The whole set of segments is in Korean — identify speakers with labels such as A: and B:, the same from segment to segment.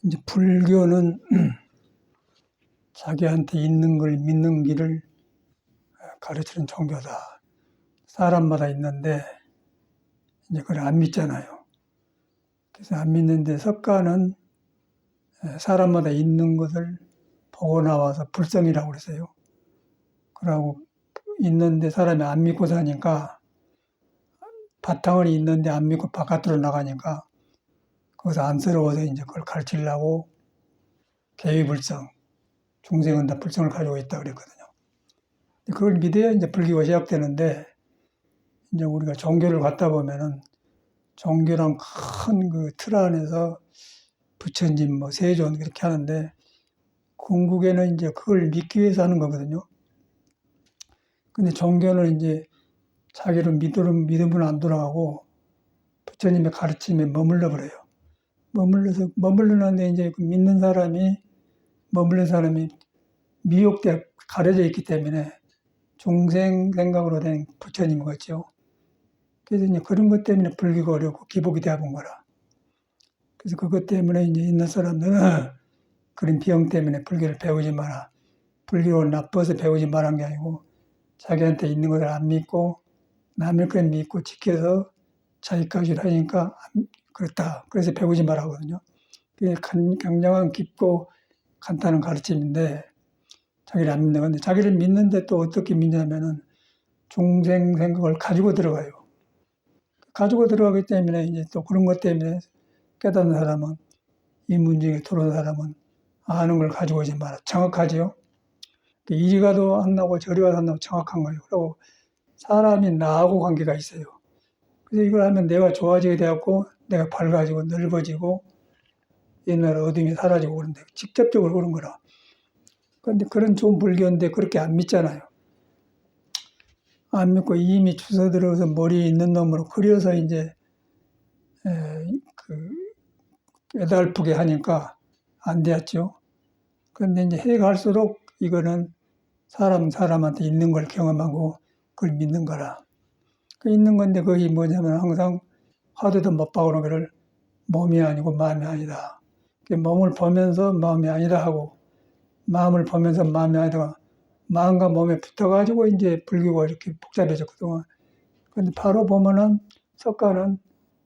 A: 이제 불교는 자기한테 있는 걸 믿는 길을 가르치는 종교다. 사람마다 있는데 이제 그걸 안 믿잖아요. 그래서 안 믿는데 석가는 사람마다 있는 것을 보고 나와서 불성이라고 그랬어요. 그러고 있는데 사람이 안 믿고 사니까 바탕을 있는데 안 믿고 바깥으로 나가니까 거기서 안쓰러워서 이제 그걸 가르치려고 개의불성, 중생은 다 불성을 가지고 있다 그랬거든요. 그걸 믿어야 이제 불교가 시작되는데 이제 우리가 종교를 갖다 보면은 종교랑 큰 그 틀 안에서 부처님, 뭐 세존 그렇게 하는데 궁극에는 이제 그걸 믿기 위해서 하는 거거든요. 근데 종교는 이제 자기를 믿으면 안 돌아가고 부처님의 가르침에 머물러 버려요. 머물러는데 이제 그 믿는 사람이 머물는 사람이 미혹돼 가려져 있기 때문에 중생 생각으로 된 부처님 같죠. 그래서 이제 그런 것 때문에 불교가 어렵고 기복이 되어본 거라. 그래서 그것 때문에 이제 있는 사람들은 그런 비용 때문에 불교를 배우지 마라. 불교를 나빠서 배우지 말한 게 아니고 자기한테 있는 것을 안 믿고 남의 걸 믿고 지켜서 자기까지 하니까 그렇다. 그래서 배우지 말하거든요. 그게 굉장한 깊고 간단한 가르침인데 자기를 안 믿는 건데 자기를 믿는데 또 어떻게 믿냐면은 중생 생각을 가지고 들어가요. 가지고 들어가기 때문에 이제 또 그런 것 때문에 깨닫는 사람은 이 문제에 들어온 사람은 아는 걸 가지고 오지 마라. 정확하지요? 이리 가도 안 나고 저리 가도 안 나고 정확한 거예요. 그리고 사람이 나하고 관계가 있어요. 그래서 이걸 하면 내가 좋아지게 되었고 내가 밝아지고 넓어지고 옛날 어둠이 사라지고 그런데 직접적으로 그런 거라. 그런데 그런 좋은 불교인데 그렇게 안 믿잖아요. 안 믿고 이미 주워 들어서 머리에 있는 놈으로 그려서 이제 그 깨달프게 하니까 안 되었죠. 그런데 이제 해 갈수록 이거는 사람한테 있는 걸 경험하고 그걸 믿는 거라. 그 있는 건데 그것이 뭐냐면 항상 화두도 못 박아놓은 거를 몸이 아니고 마음이 아니다. 몸을 보면서 마음이 아니다 하고 마음을 보면서 마음이 아니다. 마음과 몸에 붙어가지고 이제 불교가 이렇게 복잡해졌거든요. 근데 바로 보면은 석가는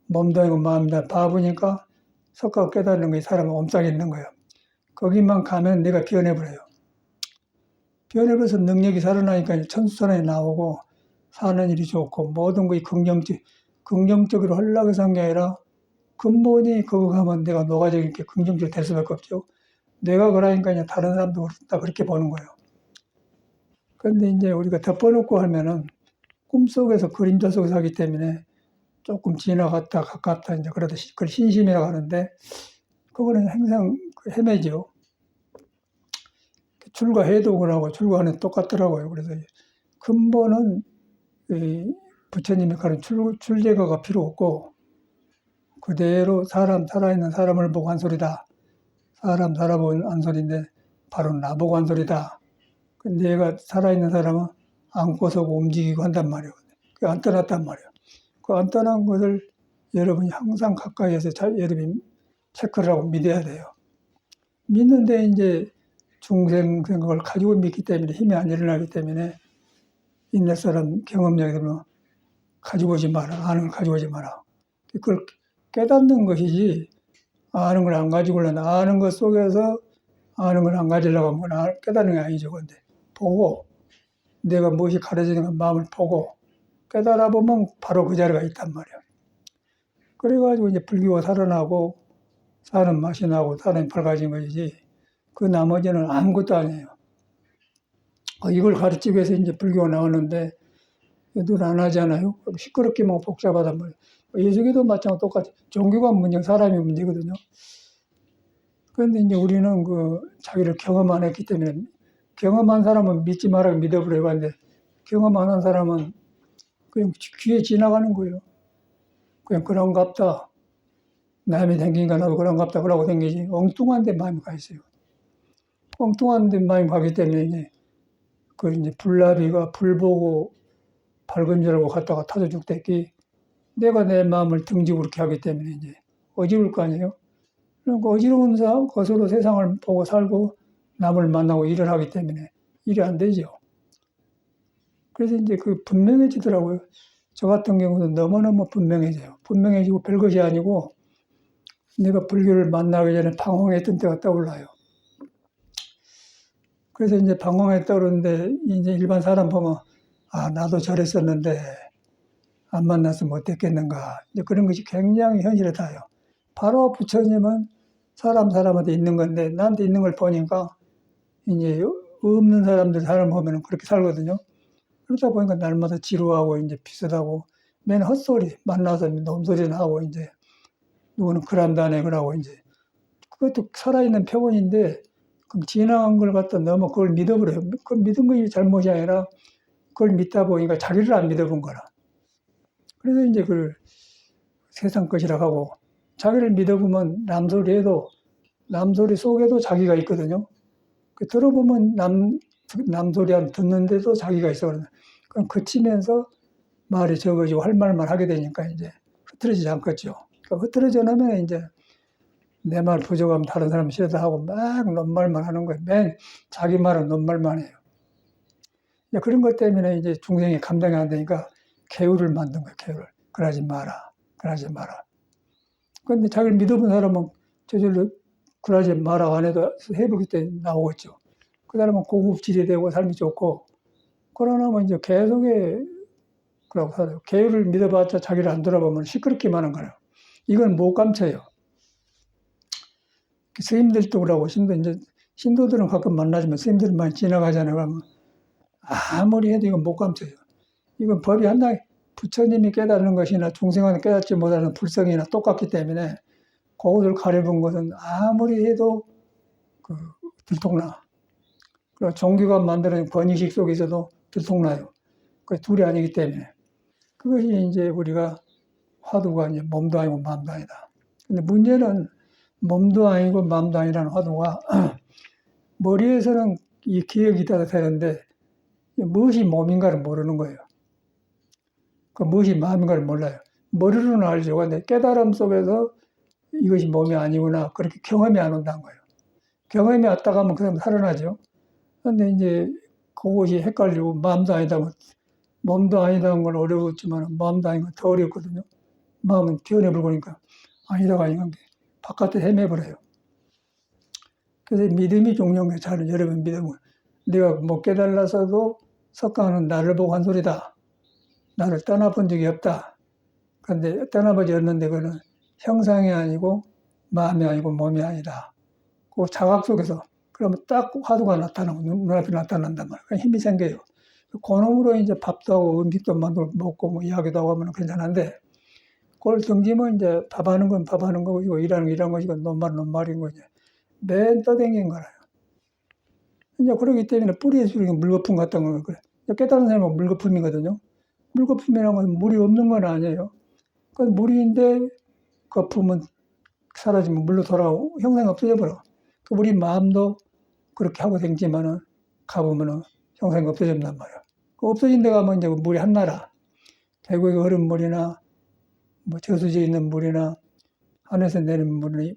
A: 몸도 아니고 마음이다. 봐보니까 석가가 깨달는 게 사람은 옴짝에 있는 거예요. 거기만 가면 내가 변해버려요. 변해버려서 능력이 살아나니까 천수선언이 나오고 사는 일이 좋고 모든 것이 긍정적으로 하려고 해서 한 게 아니라 근본이 그거 가면 내가 노가적으로 이렇게 긍정적으로 될 수밖에 없죠. 내가 그러니까 이제 다른 사람도 다 그렇게 보는 거예요. 그런데 이제 우리가 덮어놓고 하면은 꿈속에서 그림자 속에서 하기 때문에 조금 지나갔다 가깝다 이제 그러다 그걸 신심이라고 하는데 그거는 항상 헤매죠. 출가해도 그러고 출가하는 똑같더라고요. 그래서 근본은 부처님이 가른 출제가가 필요 없고 그대로 살아있는 사람을 보고 한 소리다. 사람 살아본 한 소리인데 바로 나보고 한 소리다. 내가 살아있는 사람은 안고 서고 움직이고 한단 말이에요. 그 안 떠났단 말이에요. 그 안 떠난 것을 여러분이 항상 가까이에서 여러분이 체크를 하고 믿어야 돼요. 믿는데 이제 중생 생각을 가지고 믿기 때문에 힘이 안 일어나기 때문에 옛날 사람 경험력이 들면 가지고 오지 마라. 아는 걸 가지고 오지 마라. 그걸 깨닫는 것이지 아는 걸 안 가지고 올라나 아는 것 속에서 아는 걸 안 가지려고 하면 깨닫는 게 아니죠. 근데 보고 내가 무엇이 가르치는 가 마음을 보고 깨달아 보면 바로 그 자리가 있단 말이야. 그래가지고 이제 불교가 살아나고 사는 맛이 나고 사람이 밝아진 것이지 그 나머지는 아무것도 아니에요. 이걸 가르치기 위해서 이제 불교가 나오는데 눈 안 하잖아요. 시끄럽기만 복잡하단 말이에요. 예수교도 마찬가지로 똑같이 종교가 문제, 사람이 문제거든요. 그런데 이제 우리는 그 자기를 경험 안 했기 때문에 경험한 사람은 믿지 말라고 믿어버려요. 근데 경험 안 한 사람은 그냥 귀에 지나가는 거예요. 그냥 그런갑다. 남이 생기니까 나도 그런갑다. 그러고 생기지. 엉뚱한 데 마음이 가 있어요. 엉뚱한 데 마음이 가기 때문에 이제 불나비가 불 보고 밝은 줄 알고 갔다가 터져 죽댔기 내가 내 마음을 등지고 그렇게 하기 때문에 이제 어지러울 거 아니에요. 그러니까 어지러운 것으로 세상을 보고 살고 남을 만나고 일을 하기 때문에 일이 안 되죠. 그래서 이제 그 분명해지더라고요. 저 같은 경우는 너무너무 분명해져요. 분명해지고 별것이 아니고 내가 불교를 만나기 전에 방황했던 때가 떠올라요. 그래서 이제 방황에 떠오르는데 이제 일반 사람 보면 아, 나도 저랬었는데 안 만났으면 어땠겠는가. 이제 그런 것이 굉장히 현실에 닿아요. 바로 부처님은 사람한테 있는 건데 나한테 있는 걸 보니까 이제 없는 사람들 사람 보면 그렇게 살거든요. 그러다 보니까 날마다 지루하고 이제 비슷하고 맨 헛소리 만나서 논소리나 하고 이제 누구는 그란다네 그러고 이제 그것도 살아있는 표본인데 그럼 지나간 걸 갖다 너무 그걸 믿어버려요. 그 믿은 것이 잘못이 아니라 그걸 믿다 보니까 자기를 안 믿어본 거라. 그래서 이제 그걸 세상 것이라고 하고 자기를 믿어보면 남소리 속에도 자기가 있거든요. 그 들어보면 남소리 안 듣는데도 자기가 있어거든요. 그럼 그치면서 말이 적어지고 할 말만 하게 되니까 이제 흐트러지지 않겠죠. 그러니까 흐트러져 놓으면 이제 내 말 부족하면 다른 사람 싫다 하고 막 논말만 하는 거예요. 맨 자기 말은 논말만 해요. 그런 것 때문에 이제 중생이 감당이 안 되니까 계율을 만든 거예요. 계율을. 그러지 마라. 그러지 마라. 그런데 자기를 믿어본 사람은 저절로 그러지 마라 안 해도 해보기 때문에 나오겠죠. 그 사람은 고급질이 되고 삶이 좋고 그러나 뭐 이제 계속에 그러고 살아요. 계율을 믿어봤자 자기를 안 돌아보면 시끄럽기만 한 거예요. 이건 못 감춰요. 스님들도 그러고 신도들은 가끔 만나지만 스님들은 많이 지나가잖아요. 그러면 아무리 해도 이건 못 감춰요. 이건 법이 한나 부처님이 깨닫는 것이나 중생은 깨닫지 못하는 불성이나 똑같기 때문에 그것을 가려본 것은 아무리 해도 들통나. 그리고 종교가 만드는 권위식 속에서도 들통나요. 그 둘이 아니기 때문에. 그것이 이제 우리가 화두가 이제 몸도 아니고 마음도 아니다. 근데 문제는 몸도 아니고 마음도 아니라는 화두가 머리에서는 이 기억이 있다가 되는데 무엇이 몸인가를 모르는 거예요. 그 무엇이 마음인가를 몰라요. 머리로는 알죠. 근데 깨달음 속에서 이것이 몸이 아니구나. 그렇게 경험이 안 온다는 거예요. 경험이 왔다가 하면 그 사람 살아나죠. 근데 이제 그것이 헷갈리고 마음도 아니다고 몸도 아니다는 건 어려웠지만 마음도 아닌 건 더 어렵거든요. 마음은 뛰어내버리니까 아니다가 아닌 게 바깥에 헤매버려요. 그래서 믿음이 중요한 거예요. 저는 여러분 믿음을. 내가 못 깨달아서도 석가는 나를 보고 한 소리다. 나를 떠나본 적이 없다. 그런데 떠나보지 않는데 그거는 형상이 아니고 마음이 아니고 몸이 아니다. 그 자각 속에서 그러면 딱 화두가 나타나고 눈앞에 나타난단 말이에요. 힘이 생겨요. 그놈으로 이제 밥도 하고 음식도 만들고 먹고 뭐 이야기도 하고 하면 괜찮은데 그걸 등지면 이제 밥하는 건 밥하는 거고 일하는 건 일하는 것이고 논말은 논말인 거지. 맨 떠댕긴 거라요. 이제 그러기 때문에 뿌리에서 물거품 같은 거 그래. 깨달은 사람은 물거품이거든요. 물거품이라는 건 물이 없는 건 아니에요. 그 물인데 거품은 사라지면 물로 돌아오고 형상이 없어져 버려. 그 우리 마음도 그렇게 하고 댕기면은 가보면은 형상이 없어진단 말이야. 그 없어진 데 가면 이제 물이 한나라. 대구에 흐른 물이나 뭐 저수지에 있는 물이나 하늘에서 내리는 물이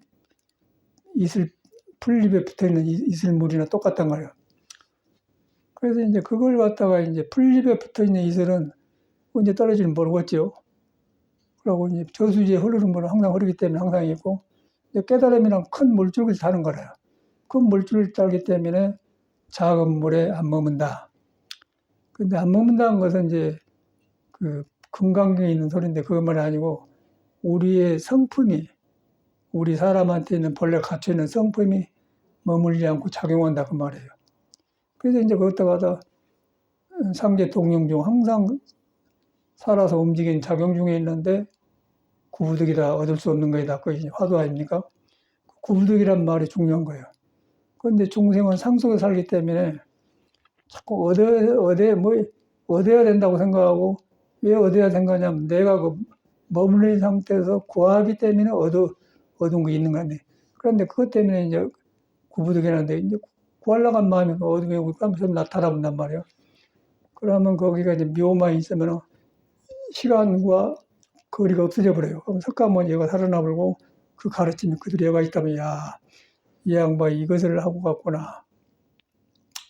A: 풀잎에 붙어 있는 이슬물이나 똑같단 말이야. 그래서 이제 그걸 갖다가 이제 풀잎에 붙어 있는 이슬은 언제 떨어지는 모르겠죠. 그리고 이제 저수지에 흐르는 물은 항상 흐르기 때문에 항상 있고, 깨달음이란 큰 물줄을 타는 거래요. 큰 물줄을 타기 때문에 작은 물에 안 머문다. 근데 안 머문다는 것은 이제 그 금강경에 있는 소리인데 그것만이 아니고 우리의 성품이 우리 사람한테 있는 본래 갇혀 있는 성품이 머물지 않고 작용한다 그 말이에요. 그래서 이제 그것다가 상계 동용 중 항상 살아서 움직이는 작용 중에 있는데 구부득이다 얻을 수 없는 거이다. 그것이 화두 아닙니까? 구부득이란 말이 중요한 거예요. 그런데 중생은 상속에 살기 때문에 자꾸 얻어야 된다고 생각하고 왜 얻어야 생각하냐면 내가 그 머물린 상태에서 구하기 때문에 얻은 게 있는 건데 그런데 그것 때문에 이제 구부득이라는데 이제 구하려고 한 마음이 어둠에 하면서 나타나본단 말이에요. 그러면 거기가 이제 묘만 있으면 시간과 거리가 없어져 버려요. 그럼 석가모니 얘가 살아나버리고 그 가르침이 그대로 이어가 있다면, 야, 이 양반이 이것을 하고 갔구나.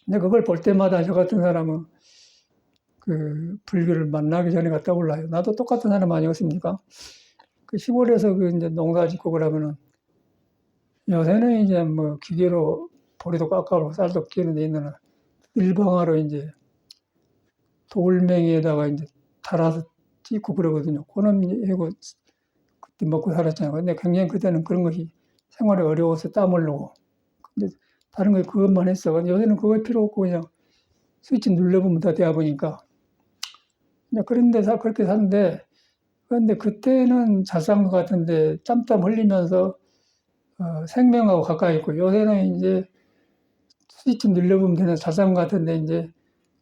A: 근데 그걸 볼 때마다 저 같은 사람은 그 불교를 만나기 전에가 떠올라요. 나도 똑같은 사람 아니었습니까? 그 시골에서 그 이제 농사 짓고 그러면은 요새는 이제 뭐 기계로 보리도 깎아고 쌀도 끼는 데 있는 일방화로 이제 돌멩이에다가 이제 달아서 찢고 그러거든요. 그놈 해고 그때 먹고 살았잖아요. 근데 굉장히 그때는 그런 것이 생활이 어려워서 땀 흘리고. 근데 다른 거 그것만 했어. 근데 요새는 그거 필요 없고 그냥 스위치 눌러보면 다 되어 보니까. 그냥 그런 데서 그렇게 사는데, 그런데 그때는 잘 산 것 같은데 짬땀 흘리면서 생명하고 가까이 있고, 요새는 이제 스위치 눌러보면 되는 잘 산 것 같은데 이제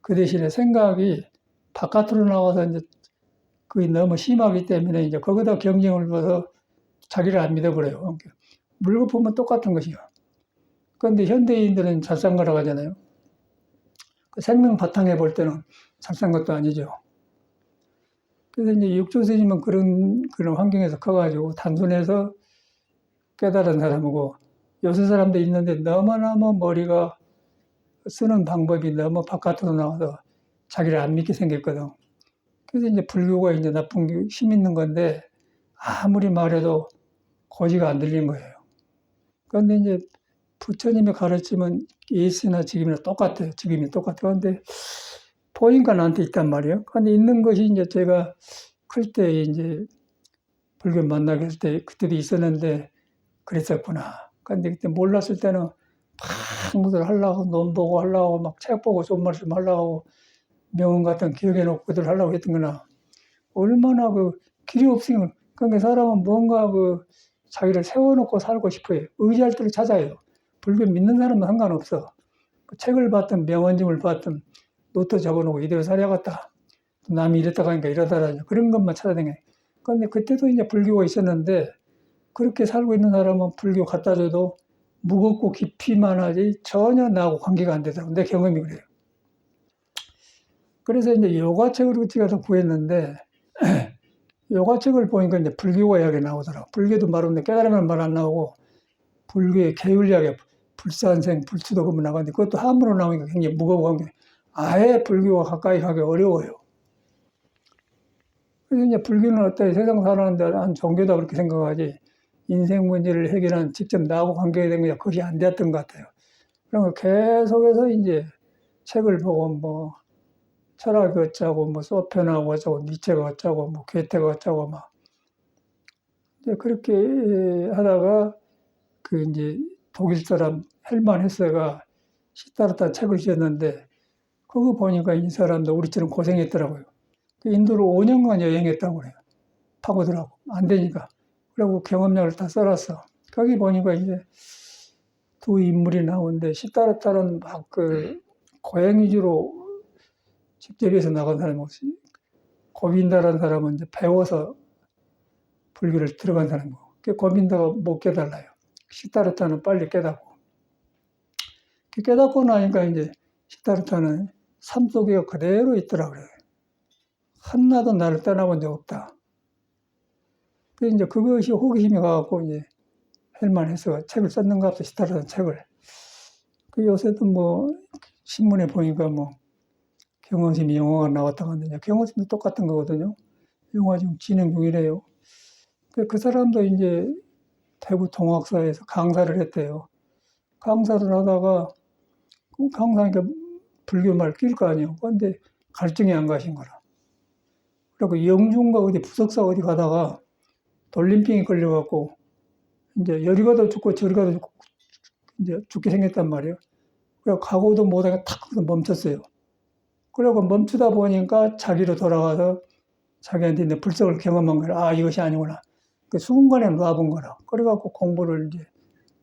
A: 그 대신에 생각이 바깥으로 나와서 이제 그게 너무 심하기 때문에 이제 거기다 경쟁을 줘서 자기를 안 믿어버려요. 그러니까 물거품은 똑같은 것이요. 그런데 현대인들은 잘 산 거라고 하잖아요. 그 생명 바탕에 볼 때는 잘 산 것도 아니죠. 그래서 이제 육조 스님은 그런 환경에서 커가지고 단순해서 깨달은 사람이고, 요새 사람도 있는데 너무너무 머리가 쓰는 방법이 너무 바깥으로 나와서 자기를 안 믿게 생겼거든. 그래서 이제 불교가 이제 나쁜 게 힘 있는 건데 아무리 말해도 고지가 안 들린 거예요. 그런데 이제 부처님의 가르침은 예시나 지금이나 똑같아요. 지금이 똑같아요. 그런데 보니까 나한테 있단 말이에요. 그런데 있는 것이 이제 제가 클 때 이제 불교 만나게 할 때 그때도 있었는데 그랬었구나. 그런데 그때 몰랐을 때는 막 무슨 하려고 논 보고 하려고 막 책 보고 좋은 말씀 하려고 명언 같은 기억해 놓고 그들 하려고 했던 거나 얼마나 그 길이 없으면 그러니까 사람은 뭔가 그 자기를 세워놓고 살고 싶어요. 의지할 때를 찾아요. 불교 믿는 사람은 상관없어. 그 책을 봤든 명언집을 봤든 노트 적어놓고 이대로 살아야겠다. 남이 이랬다가 하니까 이러다라 그런 것만 찾아다녀요. 그런데 그때도 이제 불교가 있었는데 그렇게 살고 있는 사람은 불교 갖다 줘도 무겁고 깊이만 하지 전혀 나하고 관계가 안 되더라고. 내 경험이 그래요. 그래서 이제 요가책을 어떻게 구했는데 요가책을 보니까 이제 불교가 이야기 나오더라고. 불교도 말하는데 깨달으면 말 안 나오고 불교의 계율약에 불산생, 불투도금 나가는데 그것도 한문으로 나오니까 굉장히 무거운 게 아예 불교와 가까이 가기 어려워요. 그래서 이제 불교는 어때 세상 살아가는데 한 종교다 그렇게 생각하지 인생 문제를 해결한 직접 나하고 관계된 게 그것이 안 되었던 것 같아요. 그런 거 계속해서 이제 책을 보고 뭐 철학이 어쩌고 뭐 소펜하고 어쩌고 니체가 어쩌고 뭐 괴테가 어쩌고 막 이제 그렇게 하다가 그 이제 독일 사람 헬만 헤세가 시타르타 책을 지었는데 그거 보니까 이 사람도 우리처럼 고생했더라고요. 인도로 5년간 여행했다고 그래요. 파고들하고 안 되니까. 그리고 경험력을 다 써놨어. 거기 보니까 이제 두 인물이 나오는데 시타르타는 막 그 고행 위주로 직접해서 나간 사람이고 고빈다라는 사람은 이제 배워서 불교를 들어간 사람이고 고빈다가 못 깨달아요. 시타르타는 빨리 깨닫고 깨닫고 나니까 이제 시타르타는 삶 속에 그대로 있더라 그래요. 한나도 나를 떠나본 적 없다. 그래서 이제 그것이 호기심이 가갖고 이제 헬만 헤세가 책을 썼는가 보다 시타르타 책을. 그 요새도 뭐 신문에 보니까 뭐 경원심이 영화가 나왔다고 하는데 경원심도 똑같은 거거든요. 영화 지금 진행 중이래요. 그 사람도 이제 대구 동학사에서 강사를 했대요. 강사를 하다가 그 강사니까 불교 말 낄 거 아니에요. 그런데 갈증이 안 가신 거라. 그리고 영중과 어디 부석사 어디 가다가 돌림병이 걸려갖고 이제 여리 가도 죽고 저리 가도 죽고 이제 죽게 생겼단 말이에요. 그래서 가고도 못하게 탁 멈췄어요. 그리고 멈추다 보니까 자기로 돌아가서 자기한테 이제 불석을 경험한 거라. 아, 이것이 아니구나. 그 순간에 놔본 거라. 그래갖고 공부를 이제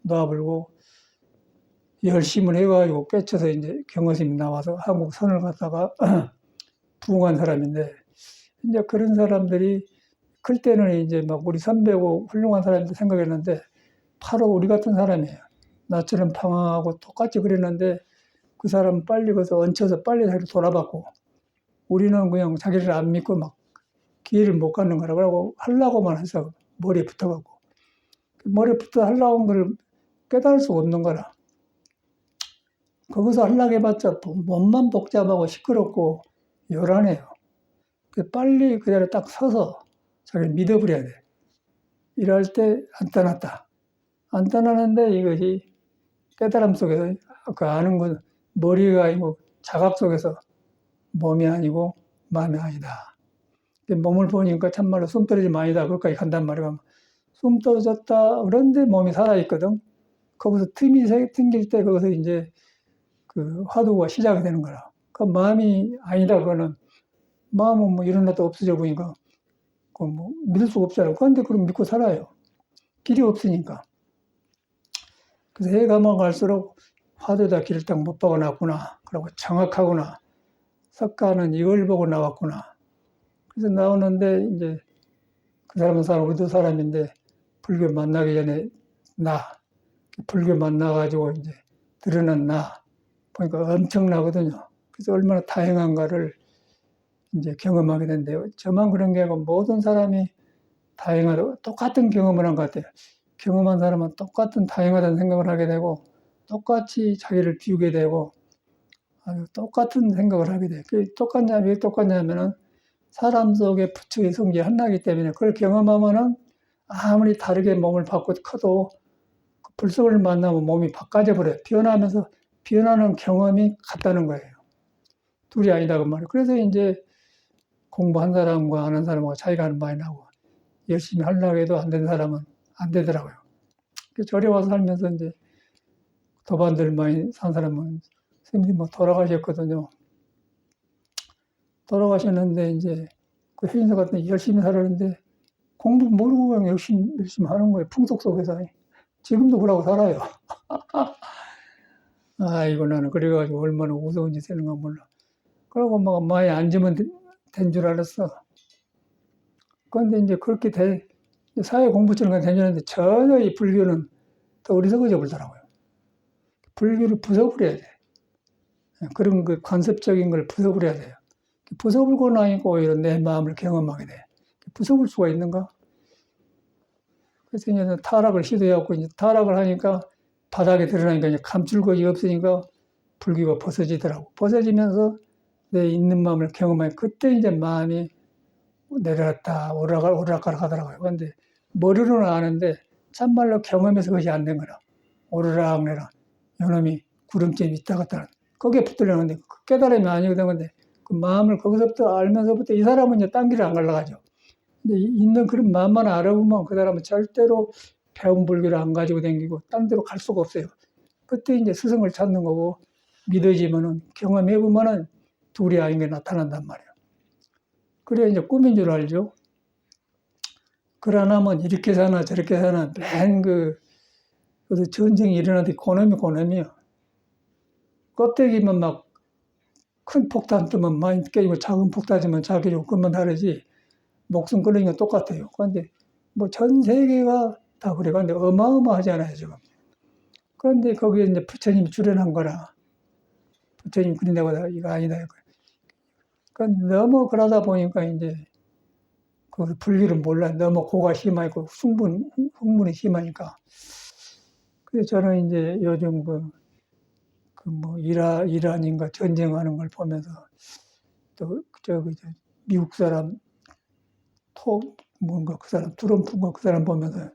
A: 놔버리고 열심을 해가지고 깨쳐서 이제 경허심이 나와서 한국 선을 갔다가 부흥한 사람인데 이제 그런 사람들이 클 때는 이제 막 우리 선배고 훌륭한 사람들 생각했는데 바로 우리 같은 사람이에요. 나처럼 방황하고 똑같이 그랬는데 그 사람은 빨리 가서 얹혀서 빨리 자기를 돌아봤고 우리는 그냥 자기를 안 믿고 막 기회를 못 갖는 거라고 하려고만 해서 머리에 붙어갖고 머리부터 하려고 한 걸 깨달을 수가 없는 거라. 거기서 하려고 해봤자 몸만 복잡하고 시끄럽고 요란해요. 빨리 그대로 딱 서서 자기를 믿어버려야 돼. 이럴 때 안 떠났다. 안 떠나는데 이것이 깨달음 속에서 그 아는 건 머리가 아니고 자각 속에서 몸이 아니고 마음이 아니다. 몸을 보니까 참말로 숨 떨어지면 아니다. 거기까지 간단 말이야. 숨 떨어졌다. 그런데 몸이 살아있거든. 거기서 틈이 생길 때 거기서 이제 그 화두가 시작이 되는 거라. 그 마음이 아니다. 그거는 마음은 뭐 일어났다 없어져 보니까 그 뭐 믿을 수가 없잖아요. 그런데 그럼 믿고 살아요. 길이 없으니까. 그래서 해 가면 갈수록 화두다 길을 딱 못 보고 나왔구나. 그리고 정확하구나. 석가는 이걸 보고 나왔구나. 그래서 나오는데 이제 그 사람은 우리도 사람인데 불교 만나기 전에 불교 만나가지고 이제 드러난 보니까 엄청나거든요. 그래서 얼마나 다행한가를 이제 경험하게 된대요. 저만 그런 게 아니고 모든 사람이 다행하다고 똑같은 경험을 한 것 같아요. 경험한 사람은 똑같은 다행하다는 생각을 하게 되고 똑같이 자기를 비우게 되고 아주 똑같은 생각을 하게 돼요. 그게 왜 똑같냐면은 사람 속에 부처의 성질이 하나이기 때문에 그걸 경험하면은 아무리 다르게 몸을 바꿔 커도 그 불석을 만나면 몸이 바꿔져 버려요. 변하는 경험이 같다는 거예요. 둘이 아니다 그 말이에요. 그래서 이제 공부한 사람과 안 하는 사람과 차이가 많이 나고 열심히 하려고 해도 안 되는 사람은 안 되더라고요. 절에 와서 살면서 이제 도반들 많이 산 사람은 선생님이 뭐 돌아가셨거든요. 돌아가셨는데 이제 그 회인사 같은 데 열심히 살았는데 공부 모르고 그냥 열심히 하는 거예요. 풍속 속에서. 지금도 그러고 살아요. 아이고 나는 그래가지고 얼마나 무서운 짓 하는가 몰라. 그러고 막 많이 앉으면 된 줄 알았어. 그런데 이제 그렇게 사회 공부처럼 되는데 전혀 이 불교는 더 어리석어져 버리더라고요. 불교를 부숴버려야 돼. 그런 그 관습적인 걸 부숴버려야 돼요. 부숴버리고 나니까 오히려 내 마음을 경험하게 돼. 부숴볼 수가 있는가? 그래서 이제 타락을 시도해갖고 이제 타락을 하니까 바닥에 드러나니까 이제 감출 것이 없으니까 불교가 벗어지더라고. 벗어지면서 내 있는 마음을 경험하니 그때 이제 마음이 내려갔다 오르락가락 하더라고요. 그런데 머리로는 아는데 참말로 경험해서 그것이 안 된 거라. 오르락내락 요놈이 구름점이 있다 갔다 거기에 붙들려는데 그 깨달음이 아니거든. 근데 그 마음을 거기서부터 알면서부터 이 사람은 이제 딴 길을 안 가려고 하죠. 근데 있는 그런 마음만 알아보면 그 사람은 절대로 배운 불교를 안 가지고 다니고 딴 데로 갈 수가 없어요. 그때 이제 스승을 찾는 거고 믿어지면은 경험해보면은 둘이 아닌 게 나타난단 말이에요. 그래야 이제 꿈인 줄 알죠. 그러나면 이렇게 사나 저렇게 사나 그래서 전쟁이 일어나는데 고놈이요. 껍데기만 막 큰 폭탄 뜨면 많이 깨지고 작은 폭탄 뜨면 작아지고 그것만 다르지 목숨 끊는 건 똑같아요. 그런데 뭐 전 세계가 다 그래. 그런데 어마어마하잖아요, 지금. 그런데 거기에 이제 부처님이 출연한 거라. 부처님 그린다고 이거 아니다. 그러니까 너무 그러다 보니까 이제 그 불교를 몰라. 너무 고가 심하고 흥분이 심하니까. 그래서 저는 이제 요즘 이란인가 전쟁하는 걸 보면서 또 미국 사람 그 사람 트럼프인가 그 사람 보면서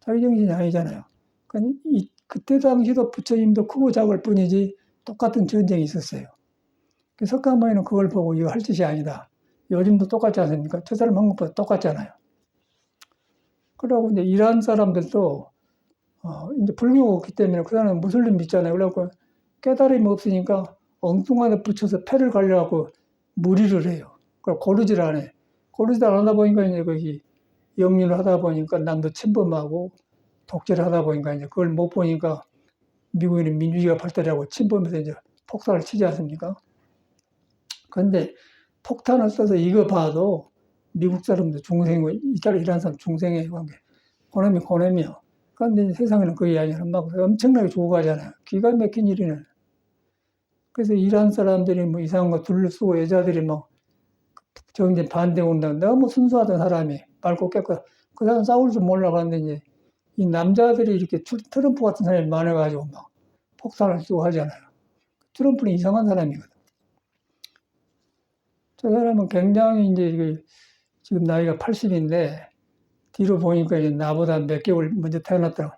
A: 자기 정신이 아니잖아요. 그러니까 그때 당시도 부처님도 크고 작을 뿐이지 똑같은 전쟁이 있었어요. 석가모니는 그걸 보고 이거 할 짓이 아니다. 요즘도 똑같지 않습니까? 저 사람 한 것보다 똑같잖아요. 그러고 이제 이란 사람들도 이제 불교가 없기 때문에 그 사람은 무슬림 믿잖아요. 그래갖고 깨달음이 없으니까 엉뚱한 데 붙여서 패를 가려고 무리를 해요. 그걸 고르질 안 해. 고르질 안 하다 보니까 이제 거기 영유를 하다 보니까 남도 침범하고 독재를 하다 보니까 이제 그걸 못 보니까 미국인은 민주주의가 발달하고 침범해서 이제 폭탄을 치지 않습니까? 그런데 폭탄을 써서 이거 봐도 미국 사람도 중생이고 이란 사람 중생의 관계. 고놈이요. 그런데 세상에는 그게 아니라 막 엄청나게 죽어가잖아요. 기가 막힌 일이네. 그래서 이란 사람들이 뭐 이상한 거 둘러쓰고 여자들이 막 정신 반대 온다. 너무 순수하던 사람이 맑고 깨끗. 그 사람 싸울 줄 몰라. 그런데 이제 이 남자들이 이렇게 트럼프 같은 사람이 많아가지고 막 폭탄을 쏘고 하잖아요. 트럼프는 이상한 사람이거든. 저 사람은 굉장히 이제 지금 나이가 80인데 뒤로 보니까 이제 나보다 몇 개월 먼저 태어났더라고.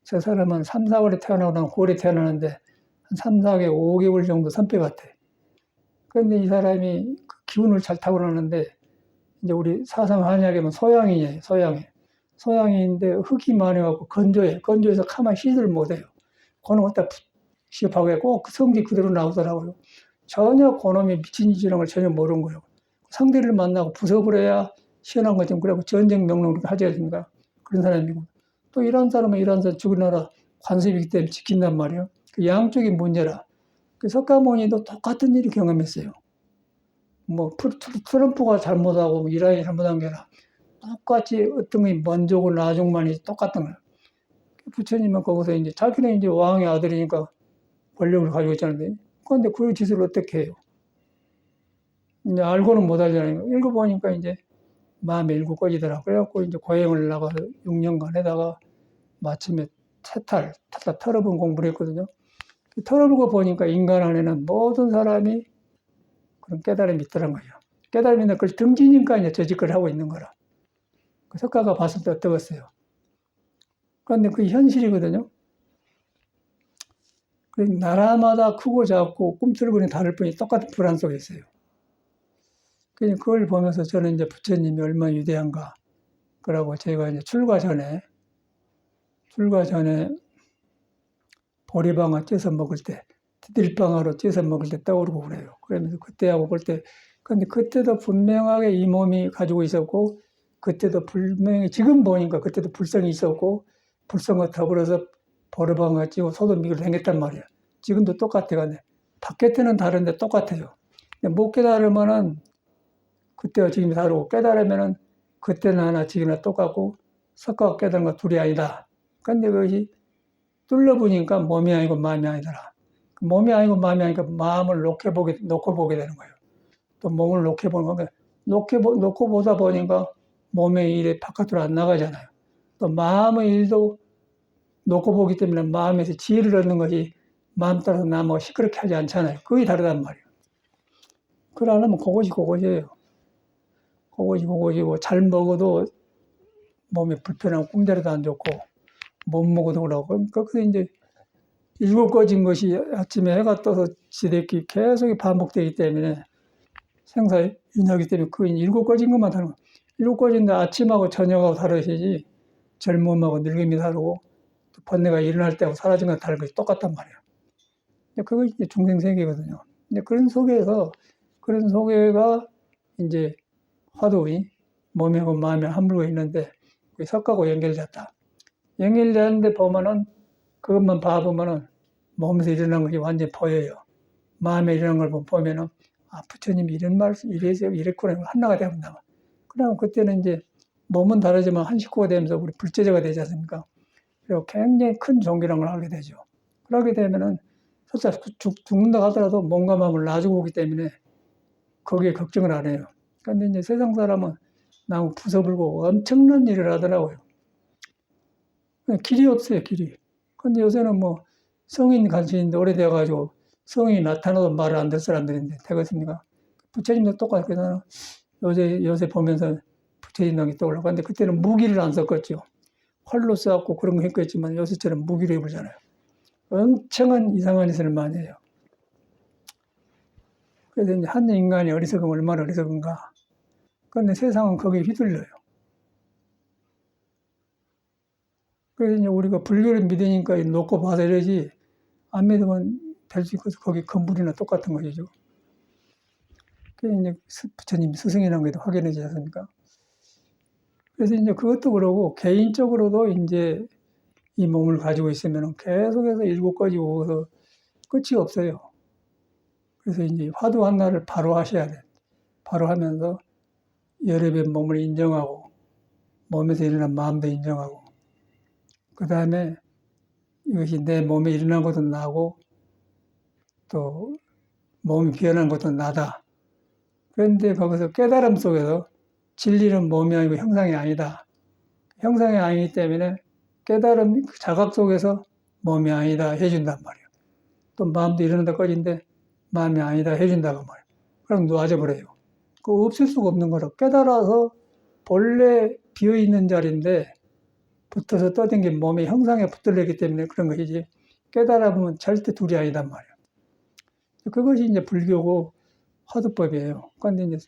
A: 저 사람은 3, 4월에 태어나고 난 9월에 태어나는데 한 3, 4개월, 5개월 정도 선배 같아. 그런데 이 사람이 그 기운을 잘 타고나는데 이제 우리 사상 한약에는 소양이에요. 소양인데 흙이 많아갖고 건조해. 건조해서 가만히 쉬지를 못해요. 그놈 갖다 시합하고 꼭 성질 그대로 나오더라고요. 전혀 그놈이 미친 짓이라는 걸 전혀 모르는 거예요. 상대를 만나고 부숴버려야 시원한 거죠. 그래고 전쟁 명령을 하지 않습니까? 그런 사람이고. 또 이런 사람은 이런 사람 죽은 나라 관습이기 때문에 지킨단 말이에요. 그 양쪽이 문제라. 그 석가모니도 똑같은 일을 경험했어요. 뭐 트럼프가 잘못하고 뭐 이란이 잘못한 게 아니라 똑같이 어떤 게 먼저고 나중만이 똑같은 거예요. 부처님은 거기서 이제 자기는 이제 왕의 아들이니까 권력을 가지고 있잖아요. 그런데 그 짓을 어떻게 해요? 이제 알고는 못 하잖아요. 읽어보니까 이제 마음에 일곱 꺼지더라. 그래갖고 이제 고행을 나가서 6년간 해다가 마침에 탈 털어본 공부를 했거든요. 털어보고 보니까 인간 안에는 모든 사람이 그런 깨달음이 있더란 거예요. 깨달음이 있는데 그걸 등지니까 이제 저 짓을 하고 있는 거라. 그 석가가 봤을 때 어떠겠어요? 그런데 그게 현실이거든요. 나라마다 크고 작고 꿈틀거리는 다를 뿐이 똑같은 불안 속에 있어요. 그걸 보면서 저는 이제 부처님이 얼마나 위대한가. 그러고 제가 이제 출가 전에 보리방아 쪄서 먹을 때, 들방아로 쪄서 먹을 때 떠오르고 그래요. 그러면서 그때하고 볼 때, 근데 그때도 분명하게 이 몸이 가지고 있었고, 그때도 분명히, 지금 보니까 그때도 불성이 있었고, 불성과 더불어서 보리방아 찌고 소도 미기로 생겼단 말이야. 지금도 똑같아. 근데 바깥에는 다른데 똑같아요. 못 깨달으면은 그때와 지금이 다르고, 깨달으면은 그때는 하나, 지금이나 똑같고, 석가가 깨달은 거 둘이 아니다. 근데 그것이 뚫려보니까 몸이 아니고 마음이 아니더라. 몸이 아니고 마음이 아니니까 마음을 놓고 보게 되는 거예요. 또 몸을 놓고 보는 거니까 놓고 보다 보니까 몸의 일이 바깥으로 안 나가잖아요. 또 마음의 일도 놓고 보기 때문에 마음에서 지혜를 얻는 것이 마음 따라서 나뭐 시끄럽게 하지 않잖아요. 그게 다르단 말이에요. 그걸 안 하면 그것이에요. 그것이고 잘 먹어도 몸이 불편하고 꿈자리도 안 좋고 못 먹어도 그러고 그래서 이제 일곱 꺼진 것이 아침에 해가 떠서 지대끼 계속 반복되기 때문에 생사의 인하기 때문에 그 일곱 꺼진 것만 다른 거예요. 일곱 꺼진데 아침하고 저녁하고 다르시지 젊음하고 늙음이 다르고 또 번뇌가 일어날 때하고 사라진 건 다른 것이 똑같단 말이에요. 그것이 이제 중생세계거든요. 근데 그런 속에가 이제 화두의 몸이고 마음이 함부로 있는데 석가고 연결됐다. 연결되는데 보면은 그것만 봐보면은 몸에서 일어난 것이 완전히 보여요. 마음에 일어난 걸 보면은 아 부처님이 이런 말씀 이래서 이랬구나 하나가 되었나. 그러면 그때는 이제 몸은 다르지만 한 식구가 되면서 우리 불제자가 되지 않습니까? 그리고 굉장히 큰 존귀라는 걸 알게 되죠. 그러게 되면은 설사 죽는다 하더라도 몸과 마음을 놔주고 오기 때문에 거기에 걱정을 안 해요. 그런데 이제 세상 사람은 나무 부숴불고 엄청난 일을 하더라고요. 길이 없어요, 길이. 근데 요새는 뭐 성인 간신인데 오래되어가지고 성인이 나타나도 말을 안 들 사람들인데 되겠습니까? 부처님도 똑같거든요. 요새 보면서 부처님 낭이 떠올라고. 근데 그때는 무기를 안 썼겠죠. 활로 쏘았고 그런 거 했겠지만 요새처럼 무기로 해보잖아요. 엄청난 이상한 짓을 많이 해요. 그래서 이제 한 인간이 어리석으면 얼마나 어리석은가. 그런데 세상은 거기에 휘둘려요. 그래서 이제 우리가 불교를 믿으니까 놓고 봐서 이러지, 안 믿으면 될 수 있고, 거기 건물이나 똑같은 것이죠. 그래서 이제 부처님 스승이라는 것도 확인해 주지 않습니까? 그래서 이제 그것도 그러고, 개인적으로도 이제 이 몸을 가지고 있으면 계속해서 일곱 가지 오고서 끝이 없어요. 그래서 이제 화두 하나를 바로 하셔야 돼. 바로 하면서 여러 배 몸을 인정하고, 몸에서 일어난 마음도 인정하고, 그 다음에 이것이 내 몸에 일어난 것도 나고, 또 몸이 변한 것도 나다. 그런데 거기서 깨달음 속에서 진리는 몸이 아니고 형상이 아니다. 형상이 아니기 때문에 깨달음, 자각 속에서 몸이 아니다 해준단 말이에요. 또 마음도 이러는데 꺼진데 마음이 아니다 해준다고 말이에요. 그럼 놓아져버려요. 그거 없을 수가 없는 거라. 깨달아서 본래 비어있는 자리인데 붙어서 떠댕긴 몸의 형상에 붙들리기 때문에 그런 것이지, 깨달아 보면 절대 둘이 아니단 말이에요. 그것이 이제 불교고 화두법이에요. 그런데 이제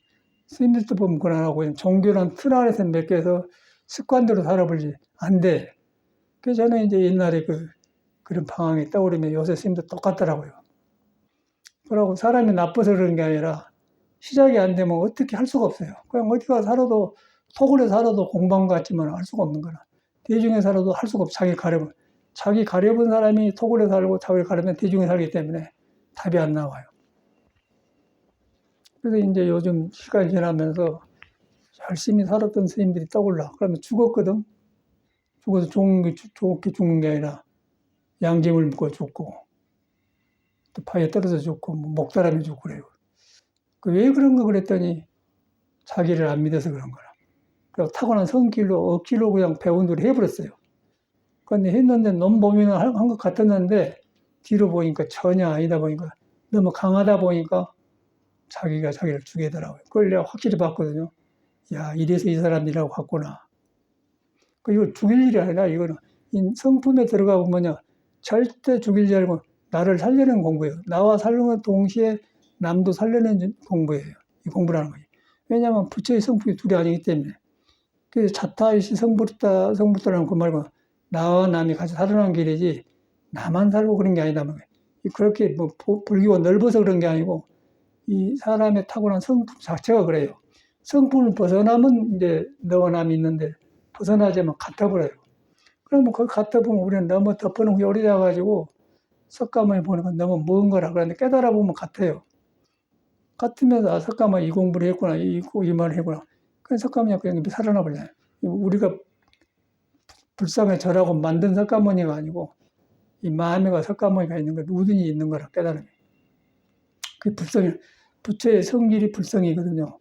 A: 스님들도 보면 그러라고, 종교란 틀 안에서 맺겨서 습관대로 살아보지 안 돼. 그래서 저는 이제 옛날에 그런 방황이 떠오르면 요새 스님도 똑같더라고요. 그러고 사람이 나빠서 그런 게 아니라 시작이 안 되면 어떻게 할 수가 없어요. 그냥 어디가 살아도, 토굴에 살아도 공방 같지만 할 수가 없는 거라. 대중에 살아도 할 수가 없어. 자기 가려본 사람이 토굴에 살고 자기를 가려면 대중에 살기 때문에 답이 안 나와요. 그래서 이제 요즘 시간이 지나면서 열심히 살았던 스님들이 떠올라. 그러면 죽었거든. 죽어서 좋게 죽는 게 아니라 양심을 묶어 죽고, 또 파에 떨어져 죽고, 뭐 목사람이 죽고 그래요. 왜 그런가 그랬더니 자기를 안 믿어서 그런 거라. 그리고 타고난 성길로 억지로 그냥 배운 대로 해버렸어요. 그런데 했는데 너무 보면 한 것 같았는데 뒤로 보니까 전혀 아니다 보니까, 너무 강하다 보니까 자기가 자기를 죽이더라고요. 그걸 내가 확실히 봤거든요. 야, 이래서 이 사람이라고 봤구나. 이거 죽일 일이 아니라, 이거는 이 성품에 들어가 보면요, 절대 죽일 줄 알고 나를 살려는 공부예요. 나와 살려는 동시에 남도 살려는 공부예요. 이 공부라는 거예요. 왜냐하면 부처의 성품이 둘이 아니기 때문에. 그래서 자타이시 성불다라는 그 말고 나와 남이 같이 살아가는 길이지, 나만 살고 그런 게 아니다. 그렇게 뭐 불교가 넓어서 그런 게 아니고, 이 사람의 타고난 성품 자체가 그래요. 성품을 벗어나면 이제 너와 남이 있는데, 벗어나자면 같아버려요. 그러면 그걸 갖다 보면 우리는 너무 덮어놓은 게 오래돼가지고 석가모니 보는 건 너무 먼 거라. 그런데 깨달아 보면 같아요. 같으면서, 아, 석가모니 이 공부를 했구나, 이 말을 했구나. 그래서 석가모니가 그냥 살아나 버려요. 우리가 불상에 절하고 만든 석가모니가 아니고, 이 마음에가 석가모니가 있는 거, 누든지 있는 거라, 깨달음이. 그 불성이, 부처의 성질이 불성이거든요.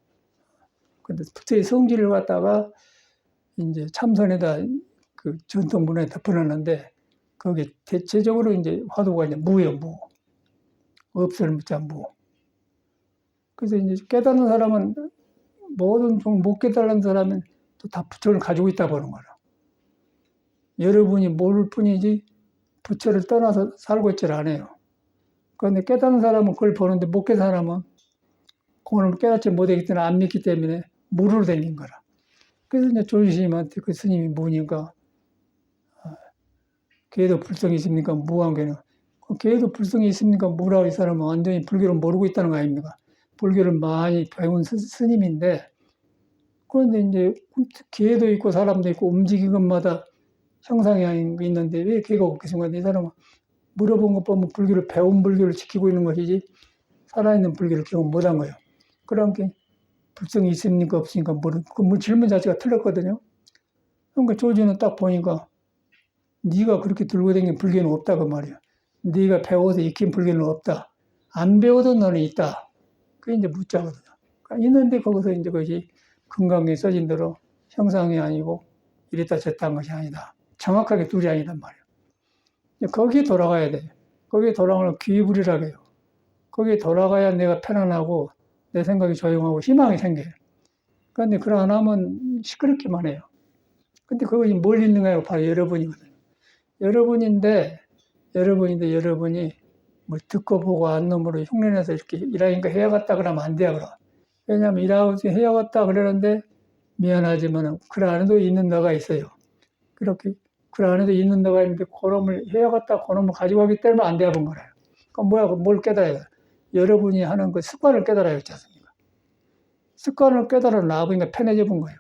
A: 근데 부처의 성질을 갖다가 이제 참선에다 그 전통 문화에 덮어놨는데, 거기 대체적으로 이제 화두가 이제 무예요, 무. 없을 무자 무. 그래서 이제 깨달은 사람은, 모든 못 깨달은 사람은 또 다 부처를 가지고 있다 보는 거라. 여러분이 모를 뿐이지 부처를 떠나서 살고 있질 않아요. 그런데 깨달은 사람은 그걸 보는데, 못 깨달은 사람은 그걸 깨닫지 못하기 때문에, 안 믿기 때문에 무를 댕긴 거라. 그래서 이제 조지스님한테 그 스님이 무니까, 걔도 불성이 있습니까? 무한계는. 걔도 불성이 있습니까? 무라고, 이 사람은 완전히 불교를 모르고 있다는 거 아닙니까? 불교를 많이 배운 스님인데, 그런데 이제 걔도 있고 사람도 있고 움직이는 것마다 형상이 있는데 왜 걔가 없겠습니까? 이 사람은 물어본 것 보면 배운 불교를 지키고 있는 것이지 살아있는 불교를 기억 못한 거예요. 그러니까 불성이 있습니까? 없습니까? 그 질문 자체가 틀렸거든요. 그러니까 조지는 딱 보니까 네가 그렇게 들고 다니는 불교는 없다 그 말이야. 네가 배워서 익힌 불교는 없다. 안 배워도 너는 있다. 그게 이제 묻자거든요. 그러니까 있는데 거기서 이제 그것이 금강에 써진 대로 형상이 아니고 이랬다 저랬다 한 것이 아니다. 정확하게 둘이 아니단 말이에요. 거기에 돌아가야 돼. 거기에 돌아가면 귀불이라고 해요. 거기에 돌아가야 내가 편안하고 내 생각이 조용하고 희망이 생겨요. 그런데 그러 안 하면 시끄럽기만 해요. 근데 그것이 뭘 있는가요? 바로 여러분이거든요. 여러분이 뭐 듣고 보고 안 놈으로 흉내내서 이렇게 일하니까 해야겠다 그러면 안 돼요, 그럼. 왜냐하면 일하고 해야겠다 그러는데, 미안하지만 그 안에도 있는 너가 있어요. 그렇게 그 안에도 있는 너가 있는데 그놈을 해야겠다, 그놈을 가지고 가기 때문에 안 돼야 본 거예요. 그럼 뭐야, 뭘 깨달아야 돼? 여러분이 하는 그 습관을 깨달아야 했지 않습니까? 습관을 깨달아 놔보니까 편해져 본 거예요.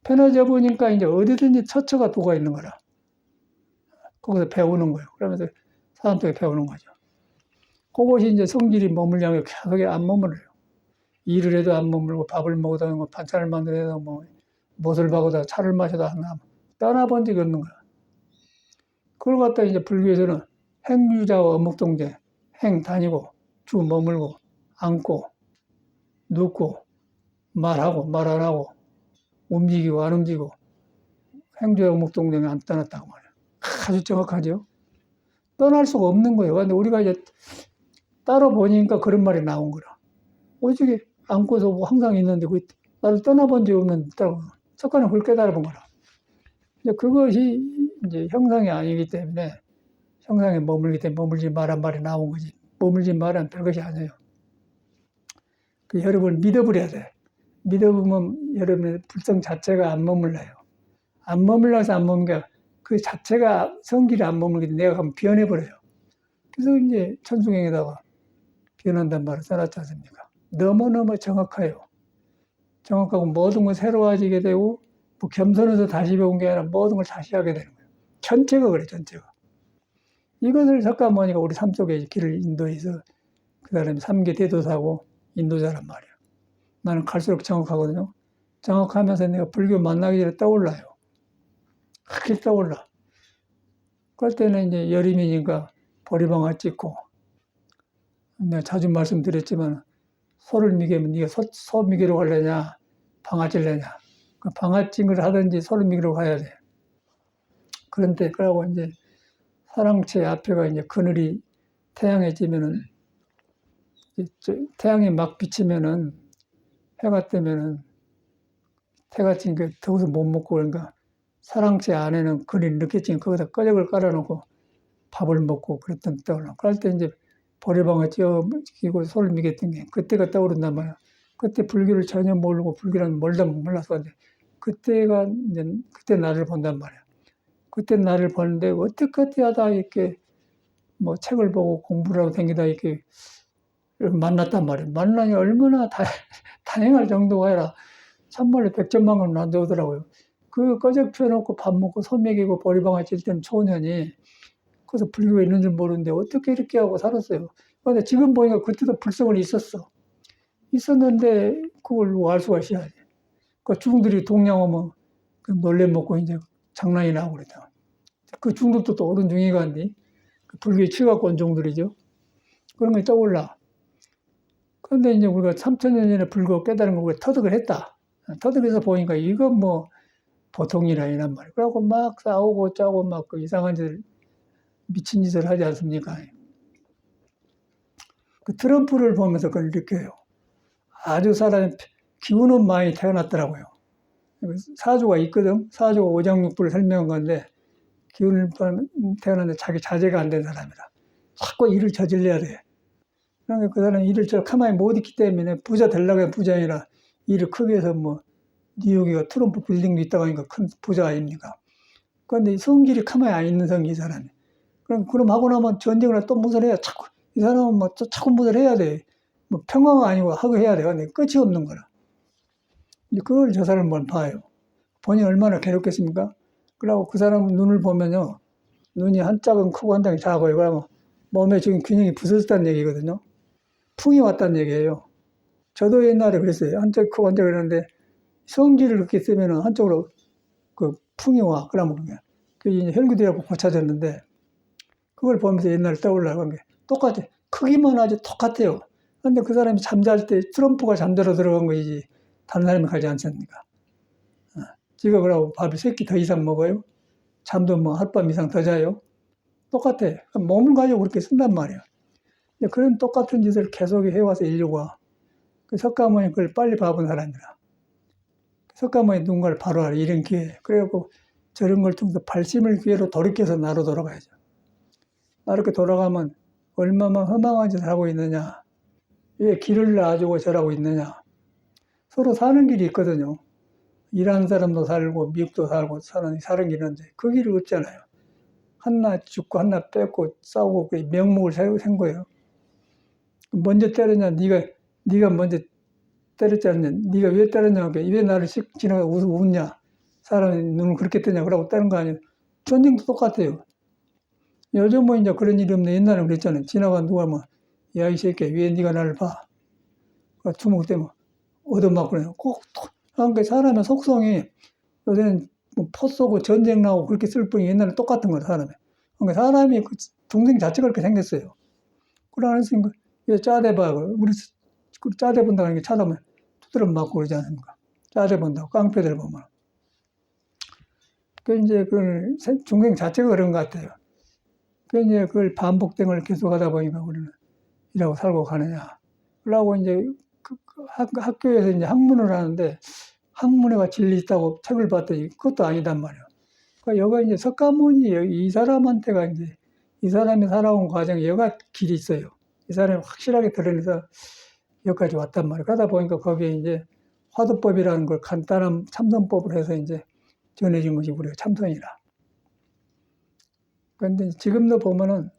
A: 편해져 보니까 이제 어디든지 처처가 도가 있는 거라. 거기서 배우는 거예요. 그러면서 사람들이 배우는 거죠. 그것이 이제 성질이 머물려면 계속 안 머물러요. 일을 해도 안 머물고, 밥을 먹어도 뭐 반찬을 만들어도 뭐 못을 박아도 차를 마셔도 하나 떠나본 적이 없는 거야. 그걸 갖다 이제 불교에서는 행유자와 어묵동제, 행 다니고, 주 머물고, 앉고, 눕고, 말하고, 말 안 하고, 움직이고, 안 움직이고, 행주영목동정에 안 떠났다고 말이에요. 아주 정확하죠. 떠날 수가 없는 거예요. 근데 우리가 이제 따라 보니까 그런 말이 나온 거라. 오직에 안고서 뭐 항상 있는데 나를 떠나본 적이 없는 석가는 그걸 깨달아본 거라. 이제 그것이 이제 형상이 아니기 때문에 형상에 머물기 때문에 머물지 말란 말이 나온 거지. 머물지 말란 별것이 아니에요. 그 여러분 믿어버려야 돼. 믿어보면 여러분의 불성 자체가 안 머물러요. 안 머물러서 안 머물게 그 자체가 성질이 안 머물게 내가 가면 변해버려요. 그래서 이제 천수경에다가 변한단 말을 써놨지 않습니까? 너무너무 정확해요. 정확하고 모든 걸 새로워지게 되고 뭐 겸손해서 다시 배운 게 아니라 모든 걸 다시 하게 되는 거예요. 전체가 그래, 전체가. 이것을 석가모니가 우리 삶 속에 길을 인도해서 그 사람이 3계 대도사고 인도자란 말이에요. 나는 갈수록 정확하거든요. 정확하면서 내가 불교 만나기 전에 떠올라요. 확실히 떠올라. 그럴 때는 이제 여름이니까 보리방아 찍고 내가 자주 말씀드렸지만 소를 미개면 네가 소 미개로 가려냐 방아찔려냐 그 방아찜을 하든지 소를 미개로 가야 돼. 그런데 그러고 이제 사랑채 앞에가 이제 그늘이 태양에 찌면은 태양이 막 비치면은 해가 뜨면은 해가 찌니까 더워서 못 먹고 그러니까 사랑채 안에는 그늘이 늦게 찌면 거기다 꺼적을 깔아놓고 밥을 먹고 그랬던 때가 그럴 때 이제 보리방아 찌고 소를 미겠던 게 그때가 떠오른단 말이야. 그때 불교를 전혀 모르고 불교라는 몰라서 그때가 이제 그때 나를 본단 말이야. 그때 나를 보는데 어떻게 하다 이렇게 뭐 책을 보고 공부를 하고 다니다 이렇게 만났단 말이야. 만나니 얼마나 다행할 정도가 아니라 참말로 백전만금 난다오더라고요. 그 꺼적 펴놓고 밥 먹고 소 먹이고 보리방아 찔 때는 초년이 그래서 불교가 있는 줄 모르는데 어떻게 이렇게 하고 살았어요. 그런데 지금 보니까 그때도 불성은 있었어. 있었는데 그걸 알 수가 있어야지. 그 중들이 동양 오면 놀래 먹고 이제 장난이 나고 그러죠. 그 중들도 또 어른 중이간데 그 불교에 취갖고 온 종들이죠. 그런 게 떠올라. 그런데 이제 우리가 3000년 전에 불교 깨달은 걸 터득을 했다. 터득해서 보니까 이건 뭐 보통 일 아니란 말이에요. 그래갖고 막 싸우고 짜고 막 그 이상한 짓을 미친 짓을 하지 않습니까? 그 트럼프를 보면서 그걸 느껴요. 아주 사람이 기운은 많이 태어났더라고요. 사주가 있거든. 사주가 오장육부를 설명한 건데 기운을 태어났는데 자기 자제가 안 된 사람이라. 자꾸 일을 저질러야 돼. 그러니까 그 사람은 일을 저 가만히 못 있기 때문에 부자 되려고 해 부자 아니라 일을 크게 해서 뭐 뉴욕이가 트럼프 빌딩도 있다고 하니까 큰 부자 아닙니까? 그런데 성질이 가만히 안 있는 성이 이 사람이. 그럼 하고 나면 전쟁을 또 무슨 해야 자꾸 이 사람은 뭐 자꾸 무슨 해야 돼. 뭐 평화가 아니고 하고 해야 돼. 근데 끝이 없는 거라. 그걸 저 사람은 봐요. 본인이 얼마나 괴롭겠습니까? 그러고 그 사람 눈을 보면요. 눈이 한 짝은 크고 한 짝은 작아요. 그러면 몸에 지금 균형이 부서졌다는 얘기거든요. 풍이 왔다는 얘기예요. 저도 옛날에 그랬어요. 한쪽 크고 한쪽 그랬는데 성질을 그렇게 쓰면은 한쪽으로 그 풍이 와. 그러면 그게 이제 혈구되고 고쳐졌는데 그걸 보면서 옛날에 떠올라간 게 똑같아. 크기만 아주 똑같아요. 그런데 그 사람이 잠잘 때 트럼프가 잠자러 들어간 거지 다른 사람이 가지 않습니까? 지가 그러고 밥을 3끼 더 이상 먹어요. 잠도 뭐 하룻밤 이상 더 자요. 똑같아. 몸을 가지고 그렇게 쓴단 말이야. 그런 똑같은 짓을 계속 해와서 인류가 그 석가모니 그걸 빨리 봐본 사람이라. 석가모니 누군가를 바로 알아. 이런 기회. 그래갖고 저런 걸 통해서 발심을 기회로 돌이켜서 나로 돌아가야죠. 나로 이렇게 돌아가면 얼마나 허망한 짓을 하고 있느냐. 왜 길을 놔주고 저러고 있느냐. 서로 사는 길이 있거든요. 일하는 사람도 살고 미국도 살고 사는 길이 있는데 그 길이 없잖아요. 하나 죽고 하나 뺏고 싸우고 그 명목을 세운 거예요. 먼저 때렸냐 네가 먼저 때렸지 않냐 네가 왜 때렸냐 왜 나를 지나가 웃냐 사람이 눈을 그렇게 뜨냐 그러고 때는 거 아니에요. 전쟁도 똑같아요. 요즘은 이제 그런 일이 없네. 옛날에는 그랬잖아요. 지나가 누가 뭐 야 이 새끼야 왜 네가 나를 봐 주먹 때문에 얻어맞고 그래요. 그러니까 사람의 속성이 요새는 뭐 포 쏘고 전쟁 나고 그렇게 쓸 뿐이 옛날에 똑같은 거예요, 사람이. 그러니까 사람이 그 동생 자체가 그렇게 생겼어요. 그러니까 왜 짜대 봐. 우리 짜대 본다는 게 찾아보면 두드려 맞고 그러지 않습니까? 짜대 본다고 깡패들 보면. 그 이제 그 중생 자체가 그런 것 같아요. 그 이제 그걸 반복된 걸 계속하다 보니까 우리는 이라고 살고 가느냐. 그러고 이제 학교에서 이제 학문을 하는데 학문에가 진리 있다고 책을 봤더니 그것도 아니단 말이에요. 그러니까 여가 이제 석가모니 이 사람한테가 이제 이 사람이 살아온 과정에 여가 길이 있어요. 이 사람이 확실하게 드러내서 여기까지 왔단 말이에요. 그러다 보니까 거기에 이제 화두법이라는 걸 간단한 참선법을 해서 이제 전해진 것이 우리가 참선이라. 그런데 지금도 보면은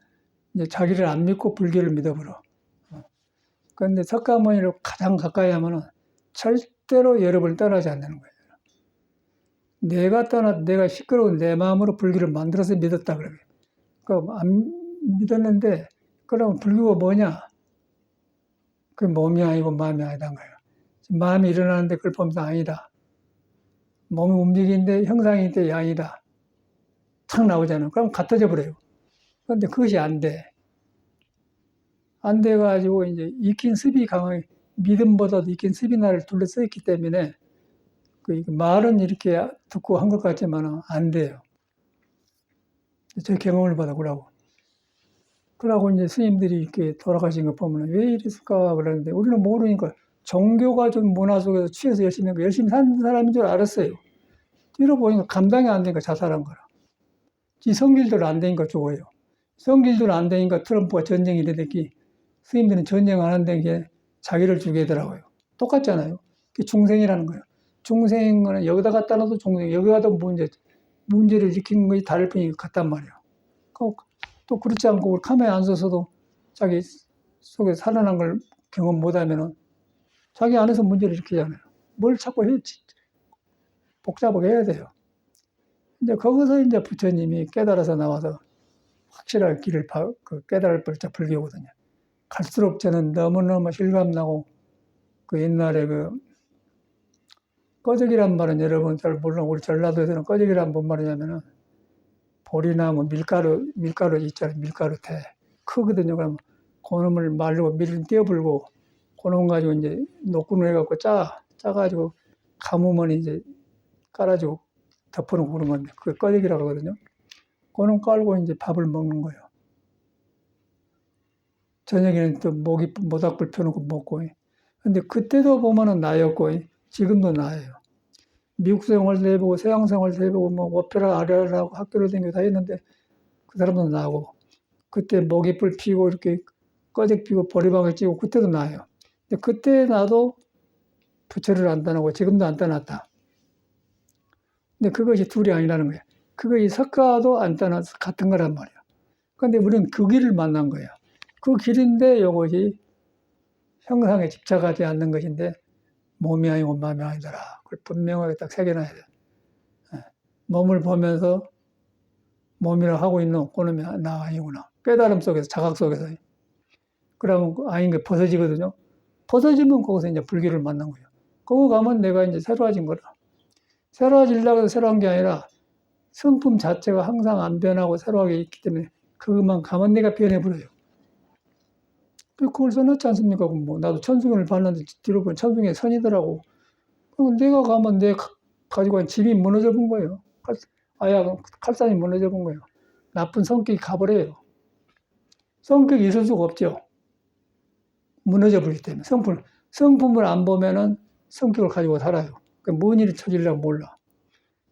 A: 이제 자기를 안 믿고 불교를 믿어버려. 그런데 석가모니를 가장 가까이 하면은 절대로 여러분을 떠나지 않는 거예요. 내가 시끄러운 내 마음으로 불교를 만들어서 믿었다 그래요. 그러니까 안 믿었는데, 그러면 불교가 뭐냐? 그 몸이 아니고 마음이 아니란 거예요. 마음이 일어나는데 그걸 보면서 아니다. 몸이 움직이는데 형상이 있는데 아니다. 탁 나오잖아요. 그럼 같아져 버려요. 그런데 그것이 안 돼. 안 돼가지고 이제 익힌 습이 강하게, 믿음보다도 익힌 습이 나를 둘러싸 있기 때문에 그 말은 이렇게 듣고 한 것 같지만 안 돼요. 제 경험을 받아 그러고. 그러고 이제 스님들이 이렇게 돌아가신 거 보면 왜 이랬을까 그러는데 우리는 모르니까 종교가 좀 문화 속에서 취해서 열심히 산 사람인 줄 알았어요. 뒤로 보니까 감당이 안 되니까 자살한 거라. 지 성질대로 안 되니까 죽어요. 성질대로 안 되니까 트럼프가 전쟁이 이래됐기 스님들은 전쟁 안 한다는 게 자기를 죽이더라고요. 똑같잖아요. 그게 중생이라는 거예요. 중생은 여기다 갖다 놔도 중생, 여기 가도 문제를 일으키는 것이 다를 뿐이 같단 말이에요. 또 그렇지 않고 카메라에 안 서서도 자기 속에 살아난 걸 경험 못하면은 자기 안에서 문제를 일으키잖아요. 뭘 자꾸 복잡하게 해야 돼요. 이제 거기서 이제 부처님이 깨달아서 나와서 확실하게 길을 깨달을 벌자 불교거든요. 갈수록 저는 너무너무 실감나고 그 옛날에 그 꺼적이란 말은 여러분 잘 몰라. 우리 전라도에서는 꺼적이란 뭔 말이냐면은 보리나무 밀가루 있잖아요. 밀가루대 크거든요. 그러면 그놈을 말르고 밀을 떼어불고 그놈 가지고 이제 노끈을 해갖고 짜가지고 가무면 이제 깔아주고 덮어놓고 그런 건데 그게 꺼적이라고 하거든요. 그놈 깔고 이제 밥을 먹는 거예요. 저녁에는 또 모닥불 펴놓고 먹고. 근데 그때도 보면은 나였고 지금도 나예요. 미국 생활도 해보고 서양 생활도 해보고 뭐 오페라 아리아라고 학교를 다니고 다 했는데 그 사람도 나고 그때 모기불 피고 이렇게 꺼적 피고 보리방울 찌고 그때도 나요. 근데 그때 나도 부처를 안 떠나고 지금도 안 떠났다. 근데 그것이 둘이 아니라는 거예요. 그것이 석가도 안 떠나서 같은 거란 말이야. 근데 우리는 그 길을 만난 거야. 그 길인데 이것이 형상에 집착하지 않는 것인데 몸이 아니고 마음이 아니더라. 그걸 분명하게 딱 새겨놔야 돼. 몸을 보면서 몸이라고 하고 있는 그놈이 나 아니구나. 깨달음 속에서, 자각 속에서. 그러면 아닌 게 벗어지거든요. 벗어지면 거기서 이제 불교를 만난 거예요. 거기 가면 내가 이제 새로워진 거라. 새로워지려고 해서 새로운 게 아니라 성품 자체가 항상 안 변하고 새로하게 있기 때문에 그것만 가면 내가 변해버려요. 그걸 써놨지 않습니까? 뭐 나도 천승을 봤는데 뒤로 보면 천승의 선이더라고. 그럼 내가 가면 가지고 간 집이 무너져 본 거예요. 칼산이 무너져 본 거예요. 나쁜 성격이 가버려요. 성격이 있을 수가 없죠. 무너져 버리기 때문에. 성품을 안 보면은 성격을 가지고 살아요. 뭔 일이 처질려고 몰라.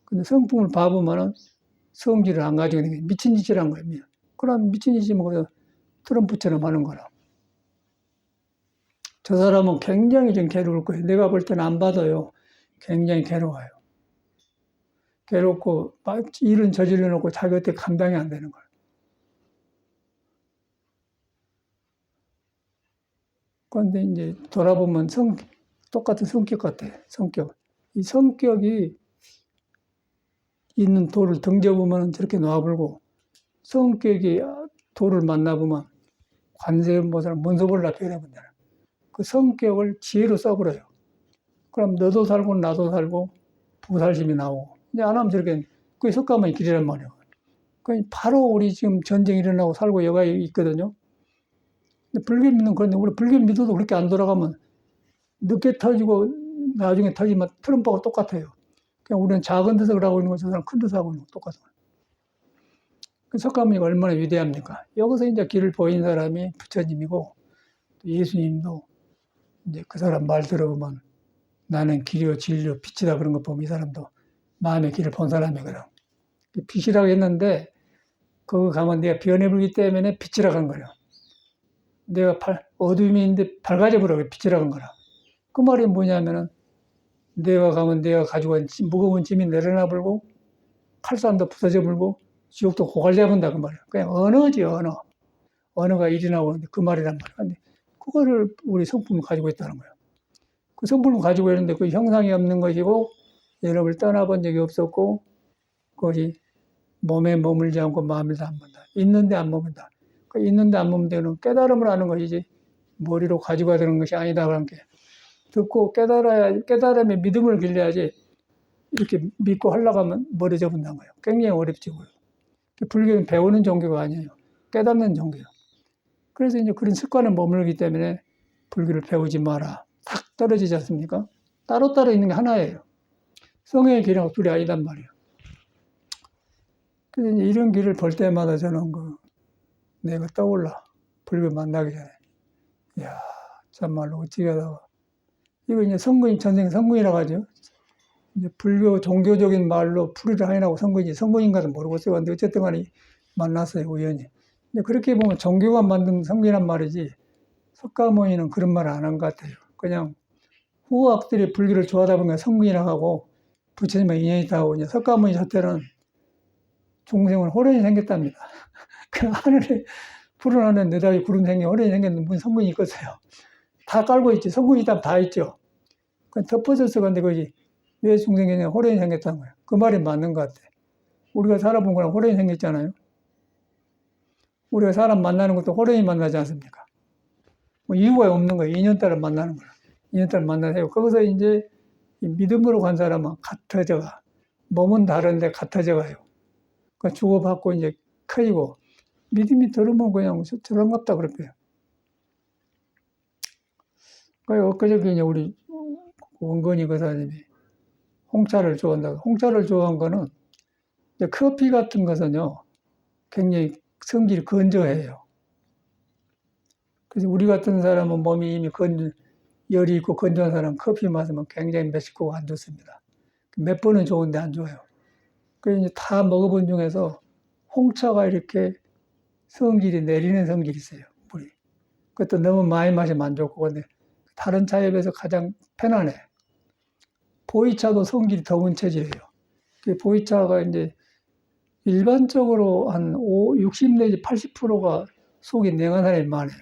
A: 근데 성품을 봐보면은 성질을 안 가지고 있는 게 미친 짓이란 거예요. 그럼 미친 짓이면 그래서 트럼프처럼 하는 거라. 저 사람은 굉장히 좀 괴로울 거예요. 내가 볼 때는 안 받아요. 굉장히 괴로워요. 괴롭고 일은 저질러 놓고 자기 어떻게 감당이 안 되는 거예요. 그런데 이제 돌아보면 똑같은 성격 같아. 성격. 이 성격이 있는 돌을 던져보면 저렇게 놓아불고 성격이 돌을 만나보면 관세음보살 문서볼라 변해본다. 그 성격을 지혜로 써버려요. 그럼 너도 살고 나도 살고 부살심이 나오고 이제 안 하면 저렇게 그게 석가모니 길이란 말이에요. 바로 우리 지금 전쟁이 일어나고 살고 여가 있거든요. 근데 불교 믿는 그런데 우리 불교 믿어도 그렇게 안 돌아가면 늦게 터지고 나중에 터지면 트럼프하고 똑같아요. 그냥 우리는 작은 데서 하고 있는 거, 저 사람 큰 데서 하고 있는 거 똑같은 거예요. 그 석가모니가 얼마나 위대합니까? 여기서 이제 길을 보인 사람이 부처님이고, 또 예수님도 이제 그 사람 말 들어보면 나는 길이요, 진리요, 빛이다 그런 거 보면 이 사람도 마음의 길을 본 사람이거든. 빛이라고 했는데, 거기 가면 내가 변해버리기 때문에 빛이라고 한 거예요. 내가 어둠이 있는데 밝아져버려, 빛이라고 한 거라. 그 말이 뭐냐면은, 내가 가면 내가 가지고 온 무거운 짐이 내려놔 버리고, 칼산도 부서져 버리고, 지옥도 고갈 잡은다, 그 말이야. 그냥 언어지, 언어. 언어가 일이 나오는데 그 말이란 말이야. 근데 그거를 우리 성품을 가지고 있다는 거예요. 그 성품을 가지고 있는데 그 형상이 없는 것이고, 여러분을 떠나본 적이 없었고, 그것이 몸에 머물지 않고 마음에서 안 본다. 있는데 안 머문다. 그 있는데 안 머문 데는 깨달음을 하는 것이지, 머리로 가지고 되는 것이 아니다. 그런 게. 듣고 깨달음의 믿음을 길러야지, 이렇게 믿고 하려고 하면 머리 접은다는 거예요. 굉장히 어렵지. 불교는 배우는 종교가 아니에요. 깨닫는 종교예요. 그래서 이제 그런 습관에 머물기 때문에 불교를 배우지 마라. 탁 떨어지지 않습니까? 따로따로 있는 게 하나예요. 성의 길하고 둘이 아니단 말이에요. 그래서 이제 이런 길을 볼 때마다 저는 내가 떠올라. 불교 만나기 전에. 이야, 참말로 어찌 하다가. 이거 이제 성근이, 전생 성근이라고 하죠. 이제 불교 종교적인 말로 풀이를 하느라고 성근인가도 모르겠어요. 근데 어쨌든 간에 만났어요, 우연히. 그렇게 보면 종교가 만든 성경이란 말이지, 석가모니는 그런 말을 안 한 것 같아요. 그냥 후학들이 불교를 좋아하다 보니까 성경이라고 하고, 부처님과 인연이 있다고, 이제 석가모니 자체는 중생은 호련이 생겼답니다. 그 하늘에, 푸른 하늘에 네다리 구름 생긴 호련이 생겼는데 무슨 성경이 있겠어요. 다 깔고 있지. 성경이 있다면 다 있죠. 그건 덮어져서 근데 그것이 왜 중생이 호련이 생겼다는 거예요. 그 말이 맞는 것 같아. 우리가 살아본 거랑 호련이 생겼잖아요. 우리가 사람 만나는 것도 호련히 만나지 않습니까? 뭐 이유가 없는 거예요. 인연 따라 만나는 거라. 인연 따라 만나세요. 거기서 이제 믿음으로 간 사람은 같아져가. 몸은 다른데 같아져가요. 그러니까 주고받고 이제 커지고, 믿음이 들으면 그냥 저런갑다 그럴게요. 그러니까 엊그저께 이제 우리 원건이 거사님이 홍차를 좋아한다고. 홍차를 좋아한 거는, 커피 같은 것은요, 굉장히 성질이 건조해요. 그래서 우리 같은 사람은 몸이 이미 열이 있고 건조한 사람은 커피 마시면 굉장히 매식고 안 좋습니다. 몇 번은 좋은데 안 좋아요. 그래서 이제 다 먹어본 중에서 홍차가 이렇게 성질이 내리는 성질이 있어요, 물이. 그것도 너무 많이 마시면 안 좋고, 근데 다른 차에 비해서 가장 편안해. 보이차도 성질이 더운 체질이에요. 그 보이차가 이제 일반적으로 한 60 내지 80%가 속이 냉한 사람이 많아요.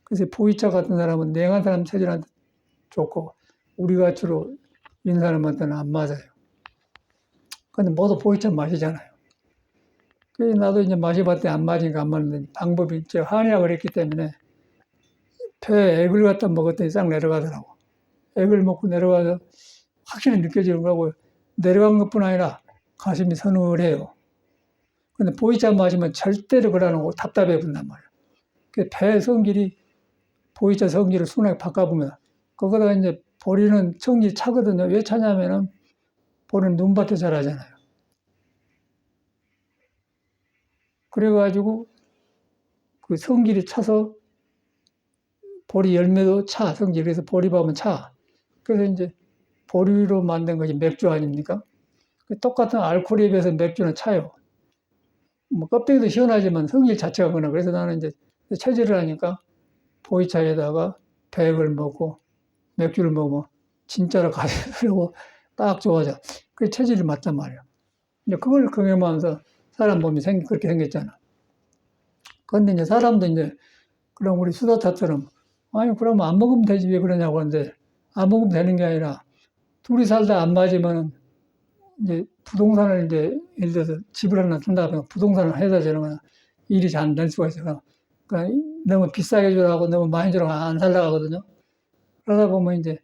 A: 그래서 보이차 같은 사람은 냉한 사람 체질한테 좋고, 우리가 주로 있는 사람한테는 안 맞아요. 근데 모두 보이차 마시잖아요. 그래서 나도 이제 마셔봤더니 안 맞으니까 안 맞는데, 방법이 제가 한의학을 했기 때문에 폐에 액을 갖다 먹었더니 싹 내려가더라고. 액을 먹고 내려가서 확실히 느껴지는 거고, 내려간 것뿐 아니라 가슴이 서늘해요. 근데 보이차 마시면 절대로 그러는 거 답답해 본단 말이에요. 그 폐 성질이 보이차 성질을 순하게 바꿔보면, 거기다가 이제 보리는 성질이 차거든요. 왜 차냐면은 보리는 눈밭에 자라잖아요. 그래가지고 그 성질이 차서 보리 열매도 차, 성질. 그래서 보리밥은 차. 그래서 이제 보리로 만든 것이 맥주 아닙니까? 똑같은 알코올에 비해서 맥주는 차요. 뭐 껍데기도 시원하지만 성질 자체가 그러나. 그래서 나는 이제 체질을 하니까 보이차에다가 백을 먹고 맥주를 먹으면 진짜로 가시려고 딱 좋아져. 그게 체질이 맞단 말이야. 이제 그걸 경험하면서 사람 몸이 그렇게 생겼잖아. 그런데 이제 사람도 이제, 그럼 우리 수다차처럼, 아니, 그러면 안 먹으면 되지 왜 그러냐고 하는데, 안 먹으면 되는 게 아니라, 둘이 살다 안 맞으면, 이제 부동산을 이제, 예를 들어서 집을 하나 산다 보면 부동산을 해다 주는 일이 잘 안 될 수가 있어요. 그러니까 너무 비싸게 주라고 너무 많이 주라고 안 살라고 하거든요. 그러다 보면 이제,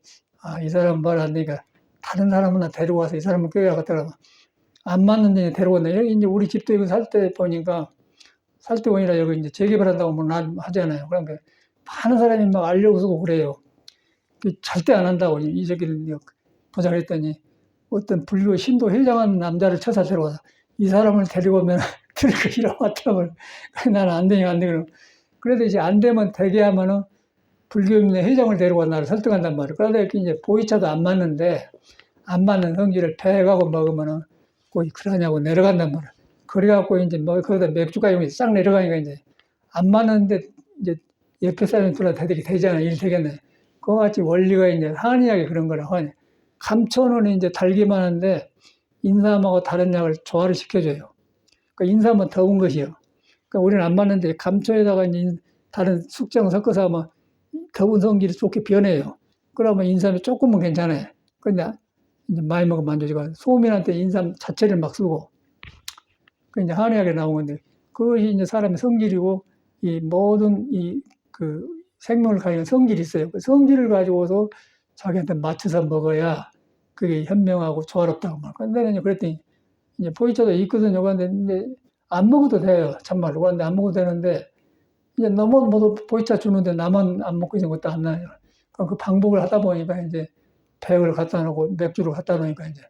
A: 이 사람 말 안 되니까 다른 사람을 데리고 와서 이 사람을 껴야겠더라고. 안 맞는 데 데려온다. 이제 우리 집도 이거 살 때 보니까, 살 때 보니까 여기 이제 재개발한다고 뭐 하잖아요. 그러니까 많은 사람이 막 알려고 쓰고 그래요. 절대 안 한다고 이 새끼를 보자 그랬더니, 어떤 불교 신도 회장한 남자를 쳐서 데려와서 이 사람을 데리고 오면 들을 거 이러고 왔다고. 나는 안 되니까 안 되고. 그래도 이제 안 되면 되게 하면은 불교인의 회장을 데리고 나를 설득한단 말이에요. 그러다 이제 보이차도 안 맞는데 안 맞는 성질을 배가고 먹으면은 거기 그러냐고 내려간단 말이에요. 그래갖고 이제 뭐 거기다 맥주가 이런 게 싹 내려가니까 이제 안 맞는데 이제 옆에 사람이 둘러 대들이 되잖아. 일 되겠네. 그와 같이 원리가 이제 한의학이 그런 거라 하니 감초는 이제 달기만 하는데 인삼하고 다른 약을 조화를 시켜줘요. 그러니까 인삼은 더운 것이요. 그러니까 우리는 안 맞는데 감초에다가 이제 다른 숙성 섞어서 하면 더운 성질이 좋게 변해요. 그러면 인삼이 조금은 괜찮아요. 근데 이제 많이 먹으면 안 되지만 소민한테 인삼 자체를 막 쓰고 그 이제 한의학에 나온 건데 그것이 이제 사람의 성질이고 이 모든 이 그 생명을 가지는 성질이 있어요. 그 성질을 가지고서 자기한테 맞춰서 먹어야 그게 현명하고 조화롭다고 말. 근데 이제 그랬더니 이제 보이차도 있거든요. 근데 이제 안 먹어도 돼요. 참말로. 그런데 안 먹어도 되는데 이제 너무 모두 보이차 주는데 나만 안 먹고 있는 것도 안 나요. 그 방법을 하다 보니까 이제 백을 갖다 놓고 맥주를 갖다 놓으니까 이제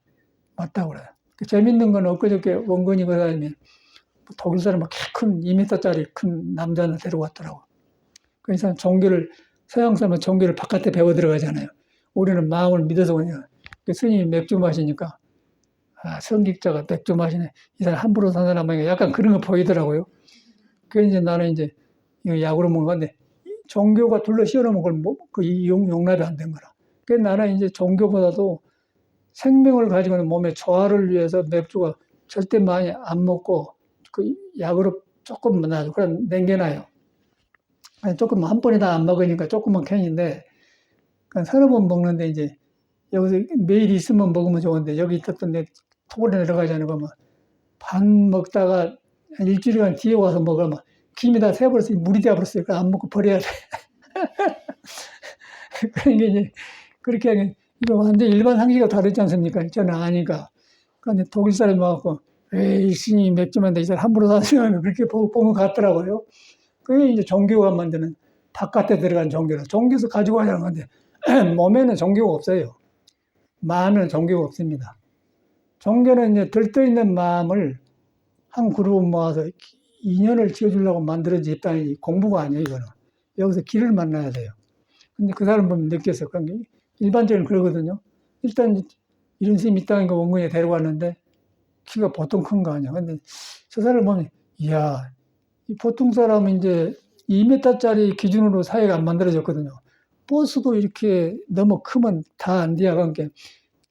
A: 맞다고 그래요. 재밌는 건 엊그저께 원건이 그 사람이 독일 사람 막 큰 2m짜리 큰 남자를 데려왔더라고. 그 사람 종교를, 서양 사람은 종교를 바깥에 배워 들어가잖아요. 우리는 마음을 믿어서 그냥. 스님이 맥주 마시니까, 아, 성직자가 맥주 마시네. 이 사람 함부로 산 사람이 약간 그런 거 보이더라고요. 그래서 이제 나는 이제 이거 약으로 먹은 건데, 종교가 둘러 씌워놓으면 그걸 뭐, 용납이 안 된 거라. 그래서 나는 이제 종교보다도 생명을 가지고는 몸의 조화를 위해서 맥주가 절대 많이 안 먹고 그 약으로 조금만 놔도 그럼 남겨놔요. 아니, 조금 한 번에 다 안 먹으니까 조금만 캔인데 서너 번 먹는데 이제 여기서 매일 있으면 먹으면 좋은데 여기 있었던 내 토굴에 내려가자는 거면 반 먹다가 한 일주일간 뒤에 와서 먹으면 김이 다 새버렸어요. 물이 되어버렸어요. 안 먹고 버려야 돼. 그러니까 이제 그렇게 하면 이거 완전 일반 상식과 다르지 않습니까? 저는 아니까. 그런데 독일 사람이 와갖고 에이 스님 맥주만 이 사람 함부로 사시면 그렇게 보면 같더라고요. 그게 이제 종교가 만드는 바깥에 들어간 종교라. 종교에서 가지고 가자는 건데 몸에는 종교가 없어요. 마음에는 종교가 없습니다. 종교는 이제 들떠있는 마음을 한 그룹 모아서 인연을 지어주려고 만들어진 집단이 공부가 아니에요, 이거는. 여기서 길을 만나야 돼요. 근데 그 사람 보면 느꼈어. 그런 게 일반적으로 그러거든요. 일단 이런 스님이 있다니까 원근에 데려왔는데 키가 보통 큰 거 아니야. 근데 저 사람을 보면, 이야, 이 보통 사람은 이제 2m짜리 기준으로 사회가 안 만들어졌거든요. 버스도 이렇게 너무 크면 다 안 돼야 관계.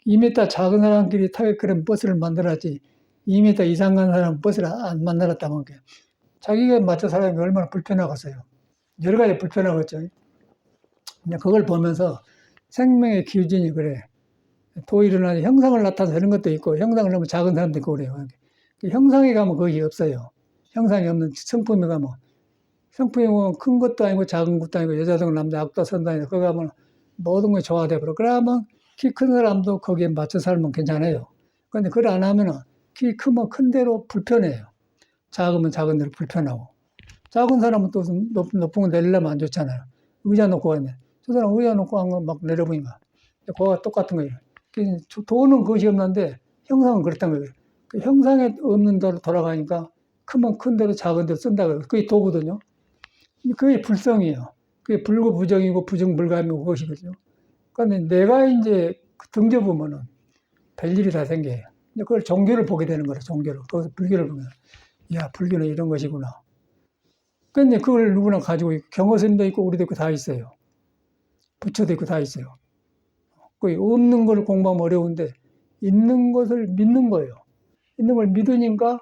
A: 2m 작은 사람끼리 타게 그런 버스를 만들었지. 2m 이상 간 사람 버스를 안 만들었다는 게. 자기가 맞춰 살아가는 게 얼마나 불편하겠어요. 여러 가지 불편하겠죠. 근데 그걸 보면서 생명의 기준이 그래. 도 일어나는 형상을 나타내는 것도 있고, 형상을 너무 작은 사람도 있고 그래요. 형상에 가면 거의 없어요. 형상이 없는 성품에 가면. 성품이 뭐 큰 것도 아니고 작은 것도 아니고 여자든 남자 악도 선단이다. 거기 가면 모든 게 조화돼 버려. 그러면 키 큰 사람도 거기에 맞춰 살면 괜찮아요. 그런데 그걸 안 하면은 키 크면 큰 대로 불편해요. 작으면 작은 대로 불편하고. 작은 사람은 또 높은 거 내리려면 안 좋잖아요. 의자 놓고 가네. 저 사람 의자 놓고 한 거 막 내려보니까. 그거가 똑같은 거예요. 도는 그것이 없는데 형상은 그렇다는 거예요. 그 형상에 없는 대로 돌아가니까 크면 큰 대로 작은 대로 쓴다 고요. 그게 도거든요. 그게 불성이에요. 그게 불구부정이고 부정불감이고 그것이거든요. 그런데 내가 이제 등져보면은 별일이 다 생겨요. 그걸 종교를 보게 되는 거라, 종교를. 거기서 불교를 보면, 야, 불교는 이런 것이구나. 근데 그걸 누구나 가지고 있고, 경허선도 있고, 우리도 있고, 다 있어요. 부처도 있고, 다 있어요. 그 없는 걸 공부하면 어려운데, 있는 것을 믿는 거예요. 있는 걸 믿으니까,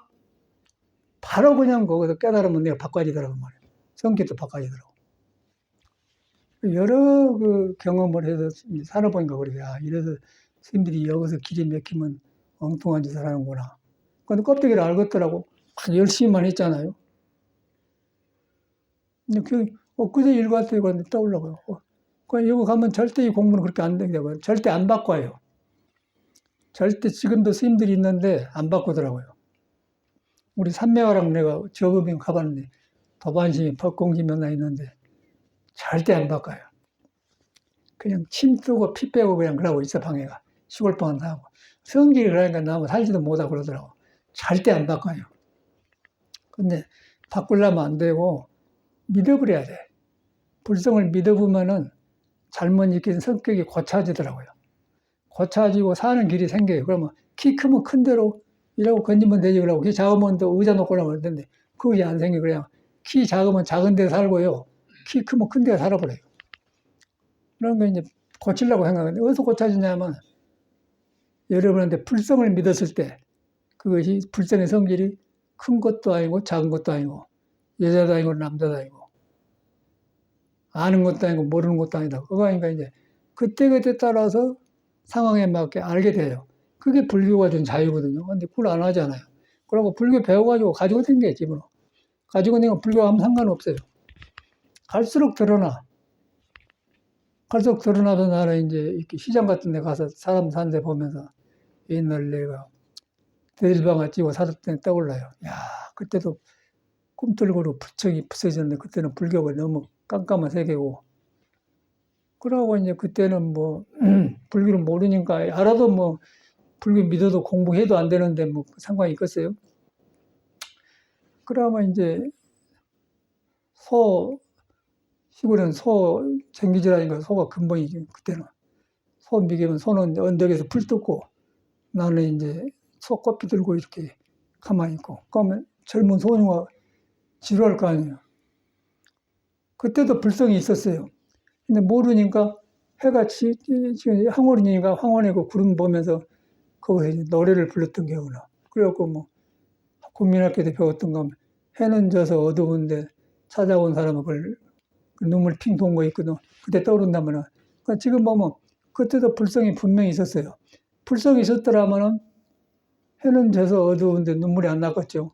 A: 바로 그냥 거기서 깨달으면 내가 바꿔지더라고 말이에요. 성격도 바꿔지더라고. 여러 그 경험을 해서 살아보니까 그래요. 야, 이래서 스님들이 여기서 길이 막히면 엉뚱한 짓을 하는구나. 근데 껍데기를 알겠더라고. 열심히만 했잖아요. 근데 엊그제 일과때 그런데 떠올라고요. 여기 가면 절대 이 공부는 그렇게 안 된다고요. 절대 안 바꿔요. 절대 지금도 스님들이 있는데 안 바꾸더라고요. 우리 삼매화랑 내가 저금이 가봤는데 도반심이 법공심이 하나 있는데 절대 안 바꿔요. 그냥 침 뜨고 피 빼고 그냥 그러고 있어, 방해가. 시골방도 하고. 성질이 그러니까 나무 살지도 못하고 그러더라고. 절대 안 바꿔요. 근데 바꾸려면 안 되고 믿어버려야 돼. 불성을 믿어보면은 잘못 익힌 성격이 고쳐지더라고요. 고쳐지고 사는 길이 생겨요. 그러면 키 크면 큰 대로 이라고 건지면 되지 그러고 키 작으면 또 의자 놓고 오라고 그러던데 그게 안 생겨. 그냥 키 작으면 작은 데 살고요. 키 크면 큰 데 살아버려요. 그런 거 이제 고치려고 생각하는데 어디서 고쳐지냐면 여러분한테 불성을 믿었을 때 그것이 불성의 성질이 큰 것도 아니고 작은 것도 아니고 여자도 아니고 남자도 아니고 아는 것도 아니고 모르는 것도 아니다. 그거 아니까 이제 그때그때 따라서 상황에 맞게 알게 돼요. 그게 불교가 준 자유거든요. 근데 그걸 안 하잖아요. 그러고 불교 배워가지고 가지고 댕겨 집으로. 가지고 댕기면 불교하면 상관없어요. 갈수록 드러나. 갈수록 드러나서 나는 이제 이렇게 시장 같은 데 가서 사람 사는 데 보면서 옛날 내가 대일방아 찌고 살았을 때 떠올라요. 야, 그때도 꿈틀거리고 부쩍이 부서졌는데 그때는 불교가 너무 깜깜한 세계고. 그러고 이제 그때는 뭐 불교를 모르니까 알아도 뭐 불교 믿어도 공부해도 안 되는데 뭐 상관이 있겠어요? 그러면 이제 시골에는 소 생기질하니까 소가 근본이지 그때는. 소 미기면 소는 언덕에서 풀 뜯고 나는 이제 소 꼬피 들고 이렇게 가만히 있고 그러면 젊은 소녀가 지루할 거 아니에요. 그때도 불성이 있었어요. 근데 모르니까 해가 지금 황홀이니까 황혼에 그 구름 보면서 거기서 이제 노래를 불렀던 경우나. 그래갖고 뭐 국민학교 때 배웠던 거 하면 해는 져서 어두운데 찾아온 사람은 그걸 눈물 핑 돈 거 있거든. 그때 떠오른다면은. 그러니까 지금 보면 그때도 불성이 분명히 있었어요. 불성이 있었더라면은 해는 져서 어두운데 눈물이 안 났겠죠.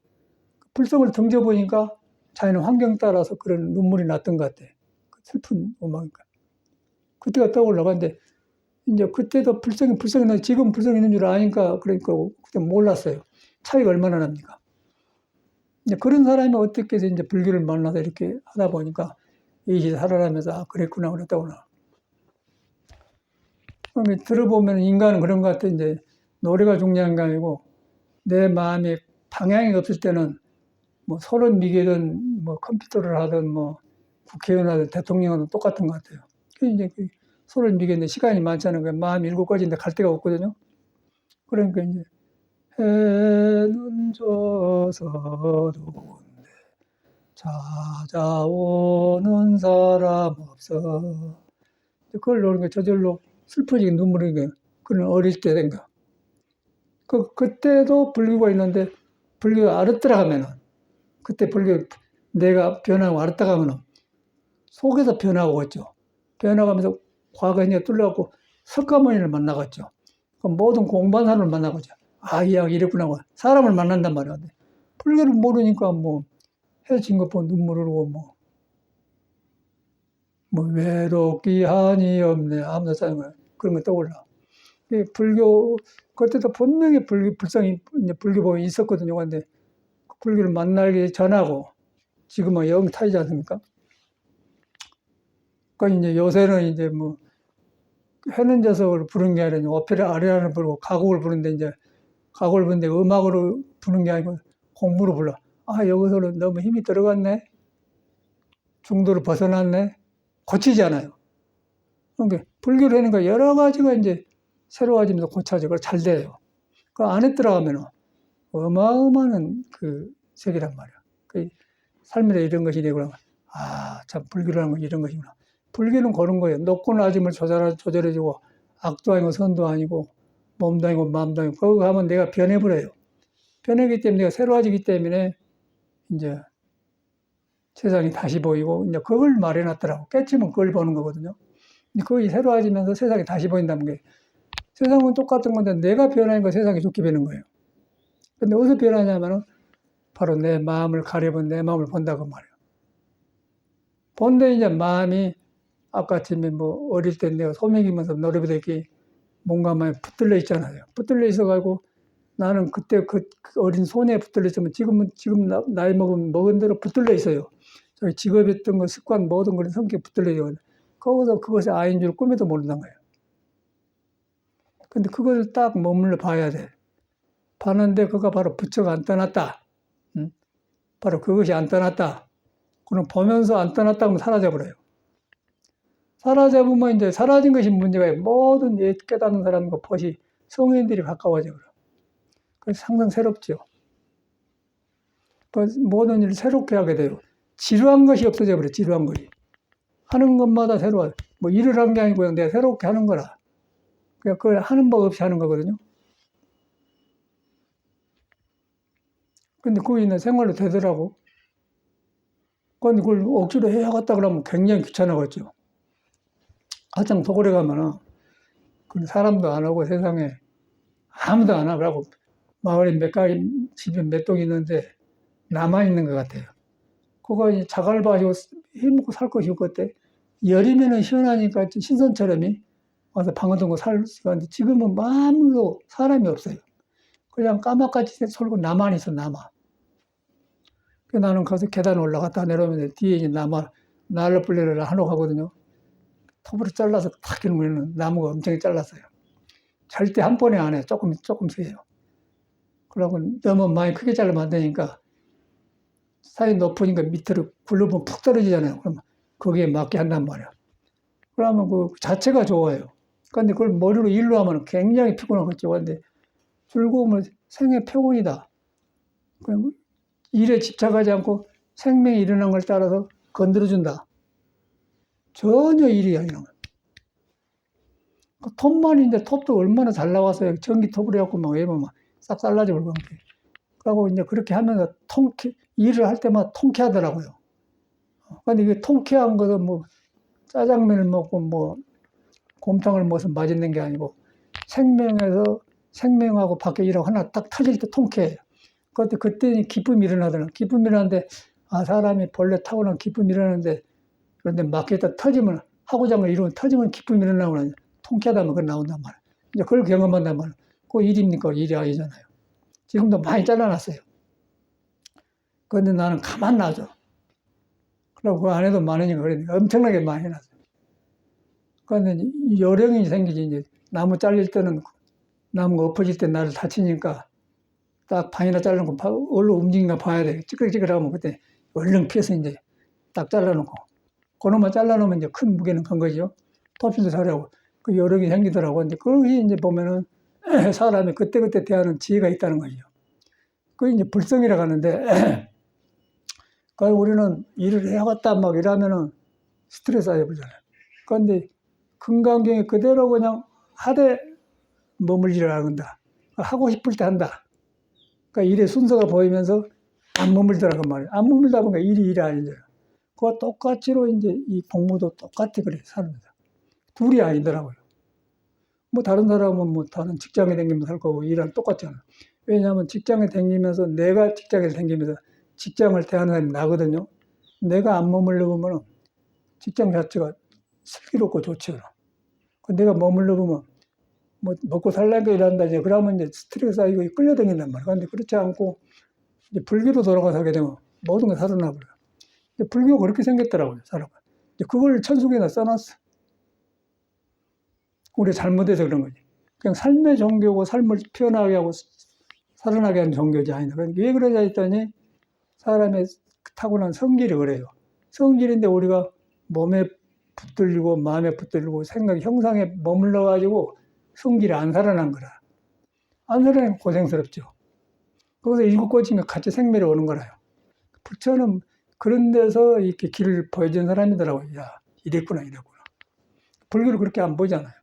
A: 불성을 던져보니까 자연의 환경 따라서 그런 눈물이 났던 것 같아. 슬픈 음악이니까. 그때가 떠올라가는데 이제 그때도 불성이 있는데 지금 불성이 있는 줄 아니까 그러니까 그때 몰랐어요. 차이가 얼마나 납니까? 이제 그런 사람이 어떻게 해서 이제 불교를 만나서 이렇게 하다 보니까 이시 살아나면서 아 그랬구나 그랬다구나. 들어보면 인간은 그런 것 같아. 이제 노래가 중요한 게 아니고 내 마음에 방향이 없을 때는 뭐 서로 미개든 뭐 컴퓨터를 하든 뭐 국회의원 하든 대통령은 똑같은 것 같아요. 이제 서로 미개인데 시간이 많지 않은 거예요. 마음이 7가지인데 갈 데가 없거든요. 그러니까 이제 해는 져서 더운데 찾아오는 사람 없어. 그걸 노는 게 저절로 슬퍼지게 눈물이 게 그는 어릴 때 된 거. 그때도 불교가 있는데 불교가 알았더라 하면은 그때 불교 내가 변하고 알았다 하면은 속에서 변하고 있죠. 변화가면서 과거에 뚫려갖고 석가모니를 만나갔죠. 그럼 모든 공부한 사람을 만나고죠. 아, 이 양 이랬구나. 사람을 만난단 말이야. 불교를 모르니까 뭐 헤어진 것 보고 눈물 흐르고 뭐 외롭기 한이 없네. 아무나 사는 거야. 그런 거 떠올라. 불교, 그때도 분명히 불성이, 불교법이 있었거든요. 근데 불교를 만나기 전하고 지금은 영 타이지 않습니까? 그러니까 이제 요새는 이제 뭐 해는 져서 부르는 게 아니라 오페라 아리아를 부르고 가곡을 부르는데 이제 가곡을 부르는데 음악으로 부르는 게 아니고 공부로 불러. 아, 여기서는 너무 힘이 들어갔네. 중도를 벗어났네. 고치지 않아요. 그러니까 불교를 하는 거 여러 가지가 이제 새로워지면서 고쳐지고 잘 돼요. 그 안에 들어가면 어마어마한 그 세계란 말이야. 그 삶에 이런 것이 되구나. 아, 참 불교라는 건 이런 것이구나. 불교는 그런 거예요. 높고 낮음을 조절해주고 악도 아니고 선도 아니고 몸도 아니고 마음도 아니고 거기 가면 내가 변해버려요. 변하기 때문에 내가 새로워지기 때문에 이제 세상이 다시 보이고 이제 그걸 말해놨더라고. 깨치면 그걸 보는 거거든요. 그게 새로워지면서 세상이 다시 보인다는 게 세상은 똑같은 건데 내가 변하니까 세상이 좋게 되는 거예요. 근데 어디서 변하냐면은 바로 내 마음을 가려본 내 마음을 본다고 말이에요. 본데 이제 마음이 아까쯤에 뭐 어릴 때 내가 소매기면서 노래부터 이렇게 뭔가 많이 붙들려 있잖아요. 붙들려 있어가지고 나는 그때 그 어린 손에 붙들려 있으면 지금 나이 먹은 대로 붙들려 있어요. 저희 직업했던 거, 습관, 모든 걸 성격 붙들려 있어요. 거기서 그것이 아이인 줄 꿈에도 모른단 거예요. 근데 그걸 딱 머물러 봐야 돼. 봤는데 그거 바로 부처가 안 떠났다. 응? 바로 그것이 안 떠났다. 그럼 보면서 안 떠났다 하면 사라져버려요. 사라져보면 이제 사라진 것이 문제가 모든 깨닫는 사람과 벗이 성인들이 가까워져 버려. 그래서 항상 새롭죠. 모든 일을 새롭게 하게 돼요. 지루한 것이 없어져 버려. 지루한 것이. 하는 것마다 새로워. 뭐 일을 한 게 아니고 그냥 내가 새롭게 하는 거라. 그냥 그걸 하는 법 없이 하는 거거든요. 근데 그거 있는 생활로 되더라고. 근데 그걸 억지로 해야겠다 그러면 굉장히 귀찮아겠죠. 가장 도굴에 가면은 그 사람도 안 오고 세상에 아무도 안 하고 마을에 몇 가지 집에 몇 동 있는데 나만 있는 것 같아요. 그거 자갈 봐시고 해먹고 살 것이 없겠대. 여름에는 시원하니까 신선처럼이 와서 방어동거 살 수가 있는데 지금은 아무도 사람이 없어요. 그냥 까맣같이 솔고 나만 있어, 나만. 나는 가서 계단 올라갔다 내려오면 뒤에 이제 날로 불려라 한옥 하거든요. 톱으로 잘라서 탁 이러면 나무가 엄청 잘랐어요. 절대 한 번에 안 해. 조금씩 해요. 그러고 너무 많이 크게 자르면 안 되니까 산이 높으니까 밑으로 굴러보면 푹 떨어지잖아요. 그러면 거기에 맞게 한단 말이야. 그러면 그 자체가 좋아요. 근데 그걸 머리로 일로 하면 굉장히 피곤하겠죠. 근데 즐거움은 생의 표본이다. 일에 집착하지 않고 생명이 일어난 걸 따라서 건드려준다. 전혀 일이 아니라. 그 톱만인데 톱도 얼마나 잘 나왔어요. 전기톱으로 해갖고 막 외면 싹 잘라져 버리고. 그러고 이제 그렇게 하면서 일을 할 때마다 통쾌하더라고요. 근데 이게 통쾌한 것은 뭐 짜장면을 먹고 뭐 곰탕을 먹어서 맛있는 게 아니고 생명하고 밖에 일하고 하나 딱 터질 때 통쾌해요. 그때 기쁨이 일어나더라고요. 기쁨이 일어나는데 사람이 본래 타고난 기쁨이 일어나는데 그런데 막히다 터지면 하고자 한 걸 이루면 터지면 기쁨이 일어나고 통쾌하다면 그걸 나온단 말이에요. 이제 그걸 경험한단 말이에요. 그 일입니까? 일이 아니잖아요. 지금도 많이 잘라놨어요. 그런데 나는 가만 놔줘. 그리고 그 안에도 많으니까 그러니까 엄청나게 많이 해놨어요. 그런데 요령이 생기지. 이제 나무 잘릴 때는 나무가 엎어질 때 나를 다치니까 딱 반이나 자르는 거 얼른 움직인가 봐야 돼. 찌그러지그러하면 그때 얼른 피해서 이제 딱 잘라놓고. 그놈만 잘라놓으면 이제 큰 무게는 건 거죠. 톱질도 잘하고. 그 요령이 생기더라고. 근데 그게 이제 보면은 사람이 그때그때 대하는 지혜가 있다는 거죠. 그게 이제 불성이라고 하는데, 그 우리는 일을 해야겠다 막 이러면은 스트레스 쌓여보잖아요. 그런데 금강경에 그대로 그냥 하되 머물지를 않는다. 하고 싶을 때 한다. 그러니까 일의 순서가 보이면서 안 머물더라고 말이에요. 안 머물다 보니까 일이 아니죠. 그거 똑같이로 이제 이 공부도 똑같이 그래, 삽니다. 둘이 아니더라고요. 뭐 다른 사람은 뭐 다른 직장에 다니면서 할 거고 일은 똑같잖아요. 왜냐하면 직장에 다니면서 내가 직장에 다니면서 직장을 대하는 사람이 나거든요. 내가 안 머물러 보면 직장 자체가 슬기롭고 좋죠. 내가 머물러 보면 뭐 먹고 살라니까 일한다 이제 그러면 이제 스트레스 쌓이고 끌려다닌단 말이야. 그런데 그렇지 않고 이제 불교로 돌아가서 하게 되면 모든 걸 살아나 버려요. 불교가 그렇게 생겼더라고요, 사람은. 그걸 천국에다 써놨어. 우리 잘못해서 그런 거지. 그냥 삶의 종교고 삶을 피어나게 하고 살아나게 하는 종교지 아니다. 왜 그러냐 했더니 사람의 타고난 성질이 그래요. 성질인데 우리가 몸에 붙들리고 마음에 붙들리고 생각 형상에 머물러 가지고 성질이 안 살아난 거라. 안 살아나면 고생스럽죠. 거기서 일곱 가지가 같이 생멸이 오는 거라요. 부처는 그런 데서 이렇게 길을 보여준 사람이더라고요. 야, 이랬구나. 불교를 그렇게 안 보잖아요.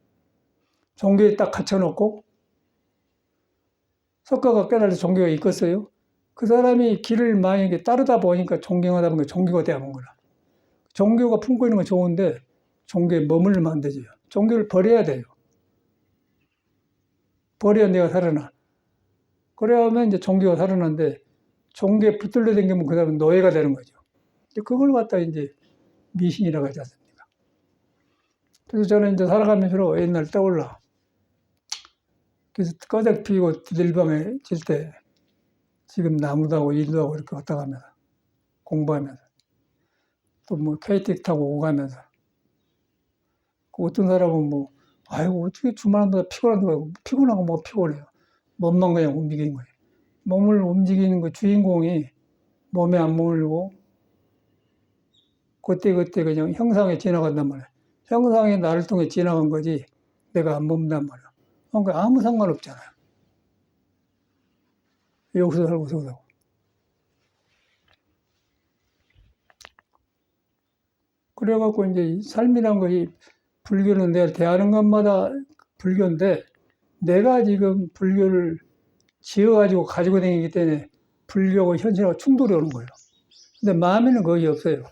A: 종교에 딱 갇혀놓고 석가가 깨달아서 종교가 있겠어요? 그 사람이 길을 만약에 따르다 보니까 존경하다 보니까 종교가 되어본 거라. 종교가 품고 있는 건 좋은데 종교에 머물면 안 되죠. 종교를 버려야 돼요. 버려야 내가 살아나. 그래야만 이제 종교가 살아나는데 종교에 붙들려 다니면 그 사람은 노예가 되는 거죠. 그걸 갖다 이제 미신이라고 하지 않습니까? 그래서 저는 이제 살아가면서 옛날 떠올라. 그래서 꺼덕 피고 들방에 질 때 지금 나무도 하고 일도 하고 이렇게 왔다 가면서 공부하면서 또 뭐 KTX 타고 오고 가면서 그 어떤 사람은 뭐 아이고, 어떻게 주말마다 피곤한다고. 피곤하고 뭐 피곤해요. 몸만 그냥 움직이는 거예요. 몸을 움직이는 그 주인공이 몸에 안 물고, 그때그때 그냥 형상에 지나간단 말이야. 형상이 나를 통해 지나간 거지, 내가 안 먹는단 말이야. 그러니까 아무 상관없잖아요. 여기서 살고 저기서 살고. 그래갖고 이제 삶이란 것이 불교는 내가 대하는 것마다 불교인데 내가 지금 불교를 지어가지고 가지고 다니기 때문에 불교하고 현실하고 충돌이 오는 거예요. 근데 마음에는 거의 없어요.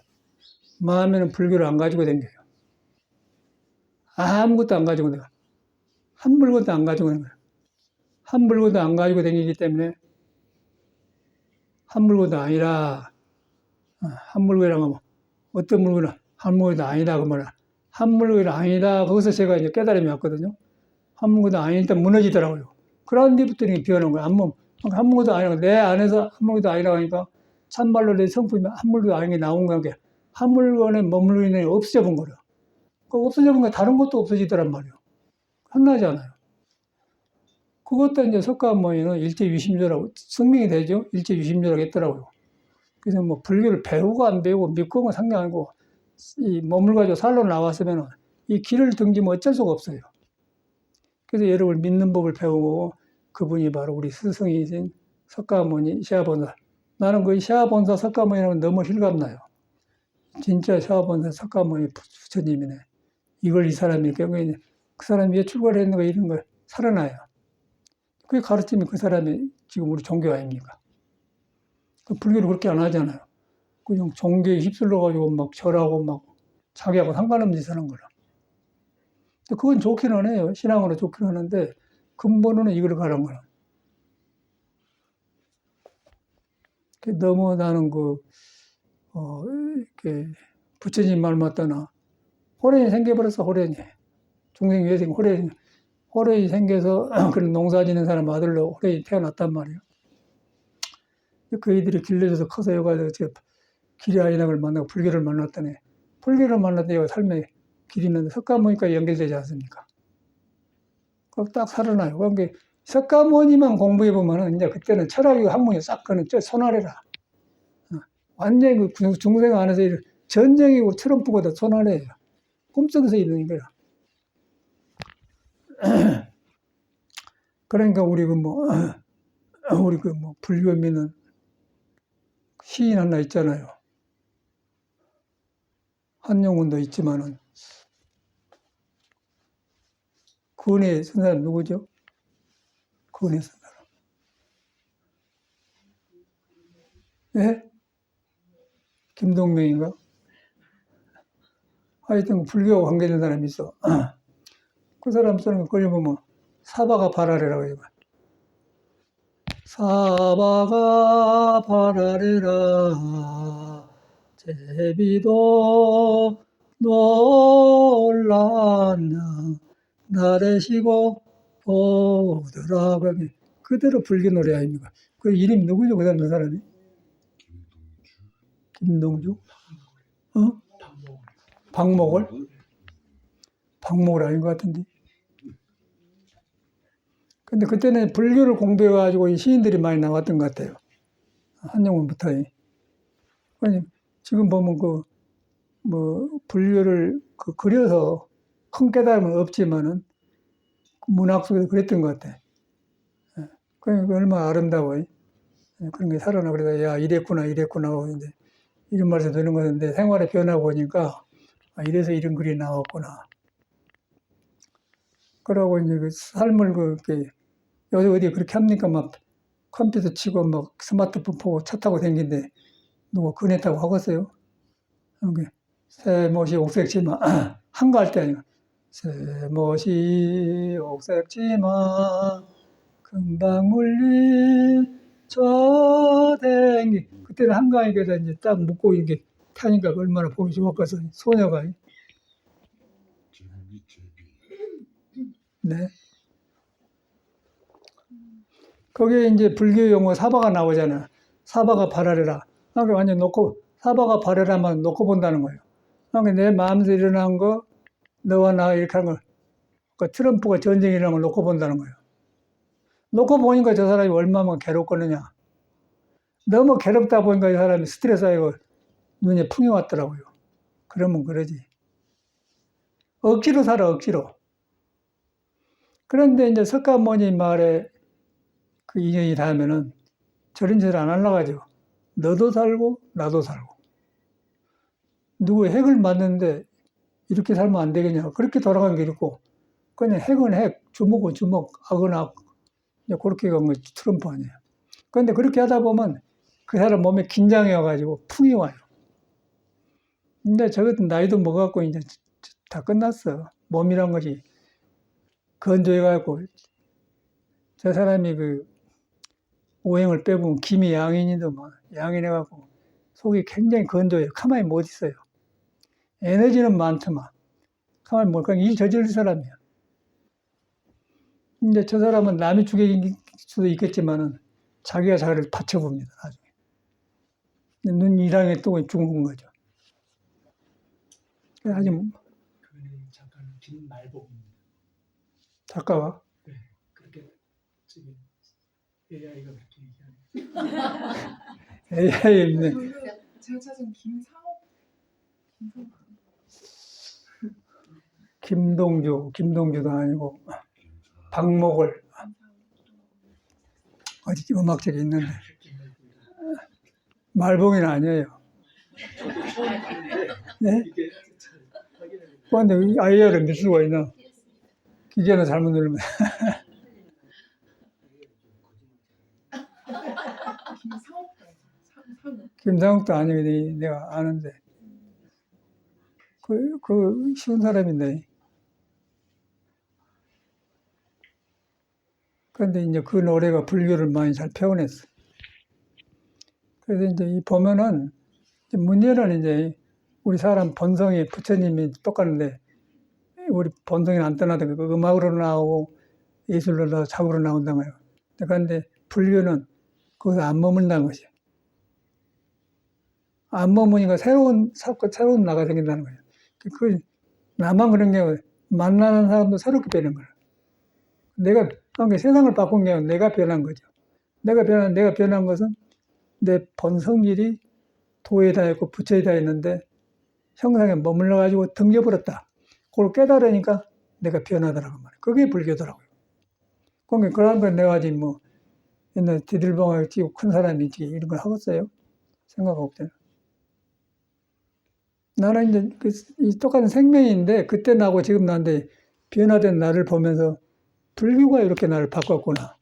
A: 마음에는 불교를 안 가지고 다녀요. 아무것도 안 가지고 내가. 한 물건도 안 가지고 다니는 거예요. 한 물건도 안 가지고 다니기 때문에 한 물건도 아니라 한 물건이라면 어떤 물건은 한 물건도 아니다 그 말이야. 한 물건이 아니다. 거기서 제가 이제 깨달음이 왔거든요. 한 물건도 아니다 무너지더라고요. 그런 뒤부터 비워놓은 거야. 한 물건도 아니라 내 안에서 한 물건도 아니라고 하니까 참말로 내 성품이 한 물건도 아닌 게 나온 거야. 한 물건에 머물러 있는 게 없어져 본 거야. 그 없어져 본 게 다른 것도 없어지더란 말이에요. 한나잖아요. 그것도 이제 석가모니는 일체유심조라고 성명이 되죠. 일체유심조라고 했더라고요. 그래서 뭐 불교를 배우고 안 배우고 믿고 뭐 상관하고 이 몸을 가지고 살로 나왔으면 이 길을 등지면 어쩔 수가 없어요. 그래서 여러분 믿는 법을 배우고 그분이 바로 우리 스승이신 석가모니 시아본사. 나는 그 시아본사 석가모니라면 너무 실감나요. 진짜 시아본사 석가모니 부처님이네. 이걸 이 사람이 결국에 그 사람이 왜 출가를 했는가 이런 걸 살아나요. 그게 가르침이 그 사람이 지금 우리 종교 아닙니까? 그 불교를 그렇게 안 하잖아요. 그냥 종교에 휩쓸려가지고 막 절하고 막 자기하고 상관없는 짓 하는 거라. 그건 좋기는 해요. 신앙으로 좋긴 하는데 근본으로는 이걸 가는 거라. 너무 나는 이렇게 부처님 말 맞다나 호련이 생겨버렸어, 호련이. 중생 외생 호련이 생겨서 그런 농사 짓는 사람 아들로 호련이 태어났단 말이에요. 그 애들이 길러져서 커서 여가지고 기리아인학을 만나고 불교를 만났더니 불교를 만났더니 삶의 길이 있는데 석가모니까 연결되지 않습니까? 딱 살아나요. 그러니까 석가모니만 공부해보면은 이제 그때는 철학이 학문이 싹 그는 손아래라. 완전히 그 중생 안에서 전쟁이고 트럼프보다 손아래예요. 꿈속에서 있는 거야. 그러니까 우리 불교 믿는 시인 하나 있잖아요. 한용운도 있지만은 근해 쓴 사람 누구죠? 근해 쓴 사람. 예? 김동명인가? 하여튼 불교하고 관계된 사람이 있어. 그 사람 쓰는 거 걸려보면 사바가 바라래라고 해요. 사바가 바라래라 제비도 놀랐나 나래시고 보더라. 그대로 불교 노래 아닙니까? 그 이름 누구죠? 그 사람이? 김동주? 박목을? 박목을 아닌 것 같은데. 근데 그때는 불교를 공부해가지고 시인들이 많이 나왔던 것 같아요. 한영원부터. 지금 보면 불교를 그려서 큰 깨달음은 없지만은 문학 속에서 그랬던 것 같아. 그러니까 얼마나 아름다워. 그런 게 살아나. 그래서 야, 이랬구나. 이제 이런 말씀 드는 건데 생활의 변화 보니까 이래서 이런 글이 나왔구나. 그러고 이제 그 삶을 요새 어디 그렇게 합니까? 막 컴퓨터 치고 막 스마트폰 보고 차 타고 다니는데 누가 그네 타고 하겠어요? 새못이 옥색치마 한가할 때 아니야. 새못이 옥색치마 금방 물린 저댕이. 그때는 한가하니까 이제 딱 묶고 이렇게 타니까 얼마나 보기 좋았겠어. 소녀가. 네. 거기에 이제 불교 용어 사바가 나오잖아. 사바가 바라래라. 그러니까 완전 사바가 바라라만 놓고 본다는 거예요. 그러니까 내 마음에서 일어난 거, 너와 나 이렇게 하는 걸 그 트럼프가 전쟁이라는 걸 놓고 본다는 거예요. 놓고 보니까 저 사람이 얼마나 괴롭거느냐. 너무 괴롭다 보니까 이 사람이 스트레스 쌓이고 눈에 풍이 왔더라고요. 그러면 그러지. 억지로 살아, 억지로. 그런데 이제 석가모니 말에 그 인연이 닿으면은 저런 짓을 안 하려고 하죠. 너도 살고, 나도 살고. 누구 핵을 맞는데 이렇게 살면 안 되겠냐. 그렇게 돌아간 게 있고, 그냥 핵은 핵, 주먹은 주먹, 악은 악. 그렇게 간 거 트럼프 아니에요. 그런데 그렇게 하다 보면 그 사람 몸에 긴장이 와가지고 풍이 와요. 근데 저것도 나이도 먹었고 이제 다 끝났어. 몸이란 것이 건조해가지고 저 사람이 그 오행을 빼보면 김이 양인이더만 양인해갖고 속이 굉장히 건조해요. 가만히 못 있어요. 에너지는 많더만 가만히 못 그냥 일 저질 사람이야. 근데 저 사람은 남이 죽일 수도 있겠지만은 자기가 자기를 받쳐봅니다. 나중에 눈 이랑에 또 죽은 거죠. 하지만
B: 그분의 작가는 김말복입니다.
A: 작가가
B: 네, 그렇게 지금 AI가 그렇게 얘기하네요.
A: AI인데
C: 제가 찾은 김상옥
A: 김동주도 아니고 박목을 어디 음악책에 있는데 말봉이는 아니에요. 네? 그런데 AI를 믿을 수가 있나? 기계는 잘못 누르면 김상욱도 아니고 내가 아는데 그 쉬운 사람인데 그런데 이제 그 노래가 불교를 많이 잘 표현했어. 그래서 이제 이 보면은 문제는 이제 우리 사람 본성이 부처님이 똑같은데 우리 본성이 안 떠나던 그 음악으로 나오고 예술로 나오고 작으로 나온단 말이에요. 그런데 불교는 거기서 안 머문다는 것이에요. 안 머무니까 새로운 나가 생긴다는 거예요. 그 나만 그런 게 만나는 사람도 새롭게 되는 거예요. 그러니까 세상을 바꾼 게 아니라 내가 변한 거죠. 내가 변한 것은 내 본성질이 도에 닿았고 부처에 닿았는데 형상에 머물러가지고 등져버렸다. 그걸 깨달으니까 내가 변하더라고 말이에요. 그게 불교더라고요. 그러니까 그런 걸 내가 지금 뭐 옛날 디들봉을 띄고 큰 사람이 이런 걸 하겠어요? 생각 없대요. 나는 이제 이 똑같은 생명인데 그때 나하고 지금 나한테 변화된 나를 보면서 불교가 이렇게 나를 바꿨구나.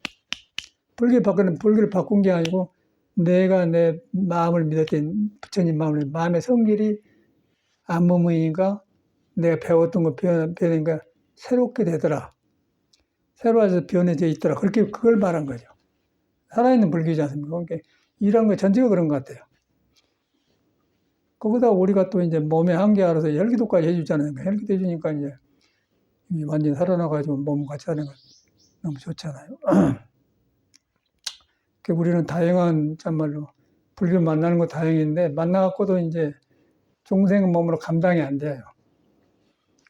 A: 불교를 바꾼 게 아니고 내가 내 마음을 믿었던 부처님 마음의 성질이 안 머무니까 내가 배웠던 거 변하니까 새롭게 되더라. 새로워서 변해져 있더라. 그렇게 그걸 말한 거죠. 살아있는 불교지 않습니까? 그러니까 이런 거 전체가 그런 것 같아요. 거기다 우리가 또 이제 몸에 한계 알아서 혈기도까지 해주잖아요. 혈기도 해주니까 이제 완전히 살아나가지고 몸 같이 사는 건 너무 좋잖아요. 우리는 다행한 참말로 불교 만나는 거 다행인데 만나갖고도 이제 중생 몸으로 감당이 안 돼요.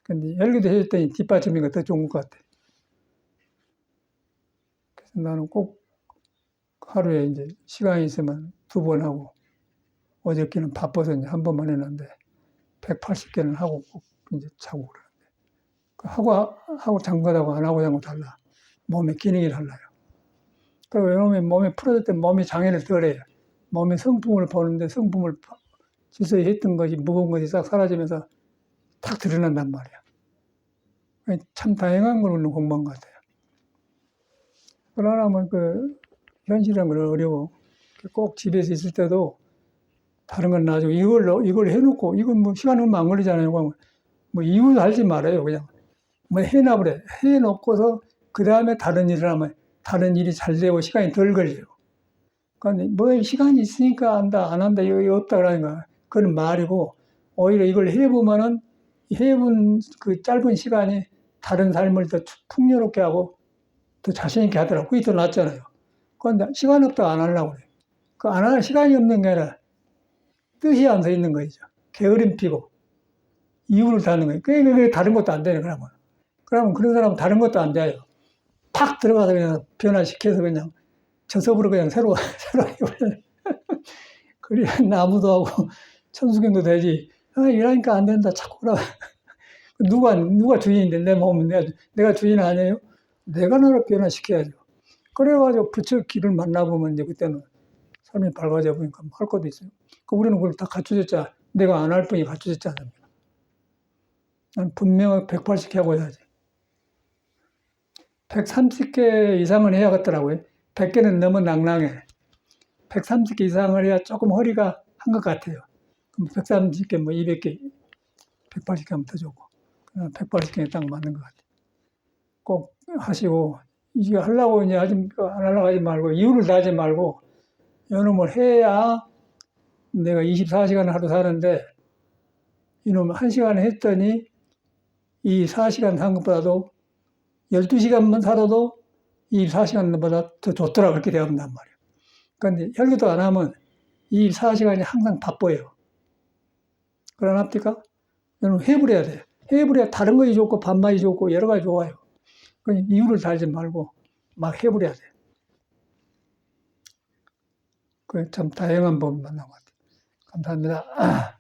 A: 근데 혈기도 해줬더니 뒷받침이가 더 좋은 것 같아. 그래서 나는 꼭 하루에 이제 시간이 있으면 2번 하고 어저께는 바빠서 이제 한 번만 했는데 180개는 하고 꼭 이제 자고 그러는데 하고 잔 거하고 안 하고 잔 거 달라. 몸의 기능이 달라요. 왜냐면 몸이 풀어질 때 몸이 장애를 덜해요. 몸의 성품을 보는데 성품을 지서히 했던 것이 무거운 것이 싹 사라지면서 탁 드러난단 말이야. 참 다양한 걸 우리는 공부한 것 같아요. 그러나 현실이란 건 어려워. 꼭 집에서 있을 때도 다른 건 나중에 이걸 해놓고 이건 뭐 시간 얼마 안 걸리잖아요. 뭐 이유도 하지 말아요. 그냥 뭐 해놔버려. 해놓고서 그 다음에 다른 일을 하면 다른 일이 잘 되고 시간이 덜 걸려요. 그러니까 뭐 시간이 있으니까 한다 안 한다 이거 없다 그러니까 그건 말이고 오히려 이걸 해보면은 해본 그 짧은 시간이 다른 삶을 더 풍요롭게 하고 더 자신 있게 하더라고. 그게 더 낫잖아요. 그런데 시간 없다 안 하려고 그래요. 그 안 하는 시간이 없는 게 아니라 뜻이 안 서 있는 거죠. 게으름 피고 이유를 다는 거예요. 그게 다른 것도 안 되는 거라고. 그러면 그런 사람은 다른 것도 안 돼요. 팍 들어가서 그냥 변화시켜서 그냥 저섭으로 그냥 새로 해버려요. 그래야 나무도 하고 천수경도 되지. 이러니까 안 된다. 자꾸 그러고. 누가 주인인데 내 몸은 내가 주인 아니에요? 내가 나를 변화시켜야죠. 그래가지고 부처 길을 만나보면 이제 그때는 삶이 밝아져 보니까 할 것도 있어요. 우리는 그걸 다 갖춰졌잖아. 내가 안 할 뿐이 갖춰졌지 않습니까? 난 분명히 180개 하고 해야지. 130개 이상은 해야겠더라고요. 100개는 너무 낭낭해. 130개 이상을 해야 조금 허리가 한 것 같아요. 그럼 130개, 뭐 200개, 180개 하면 더 좋고. 180개에 딱 맞는 것 같아요. 꼭 하시고, 이게 하려고 이제 안 하려고 하지 말고, 이유를 다하지 말고, 이놈을 해야 내가 24시간 하루 사는데, 이놈 1시간 했더니, 이 4시간 산 것보다도 12시간만 살아도 24시간보다 더 좋더라. 그렇게 되어간단 말이에요. 그런데 혈기도 안 하면 24시간이 항상 바빠요. 그러나합니까? 여러분 해버려야 돼요. 해버려야 다른 것이 좋고 반말이 좋고 여러 가지 좋아요. 그러니까 이유를 달지 말고 막 해버려야 돼요. 그 참 다양한 법을 만난 것 같아요. 감사합니다.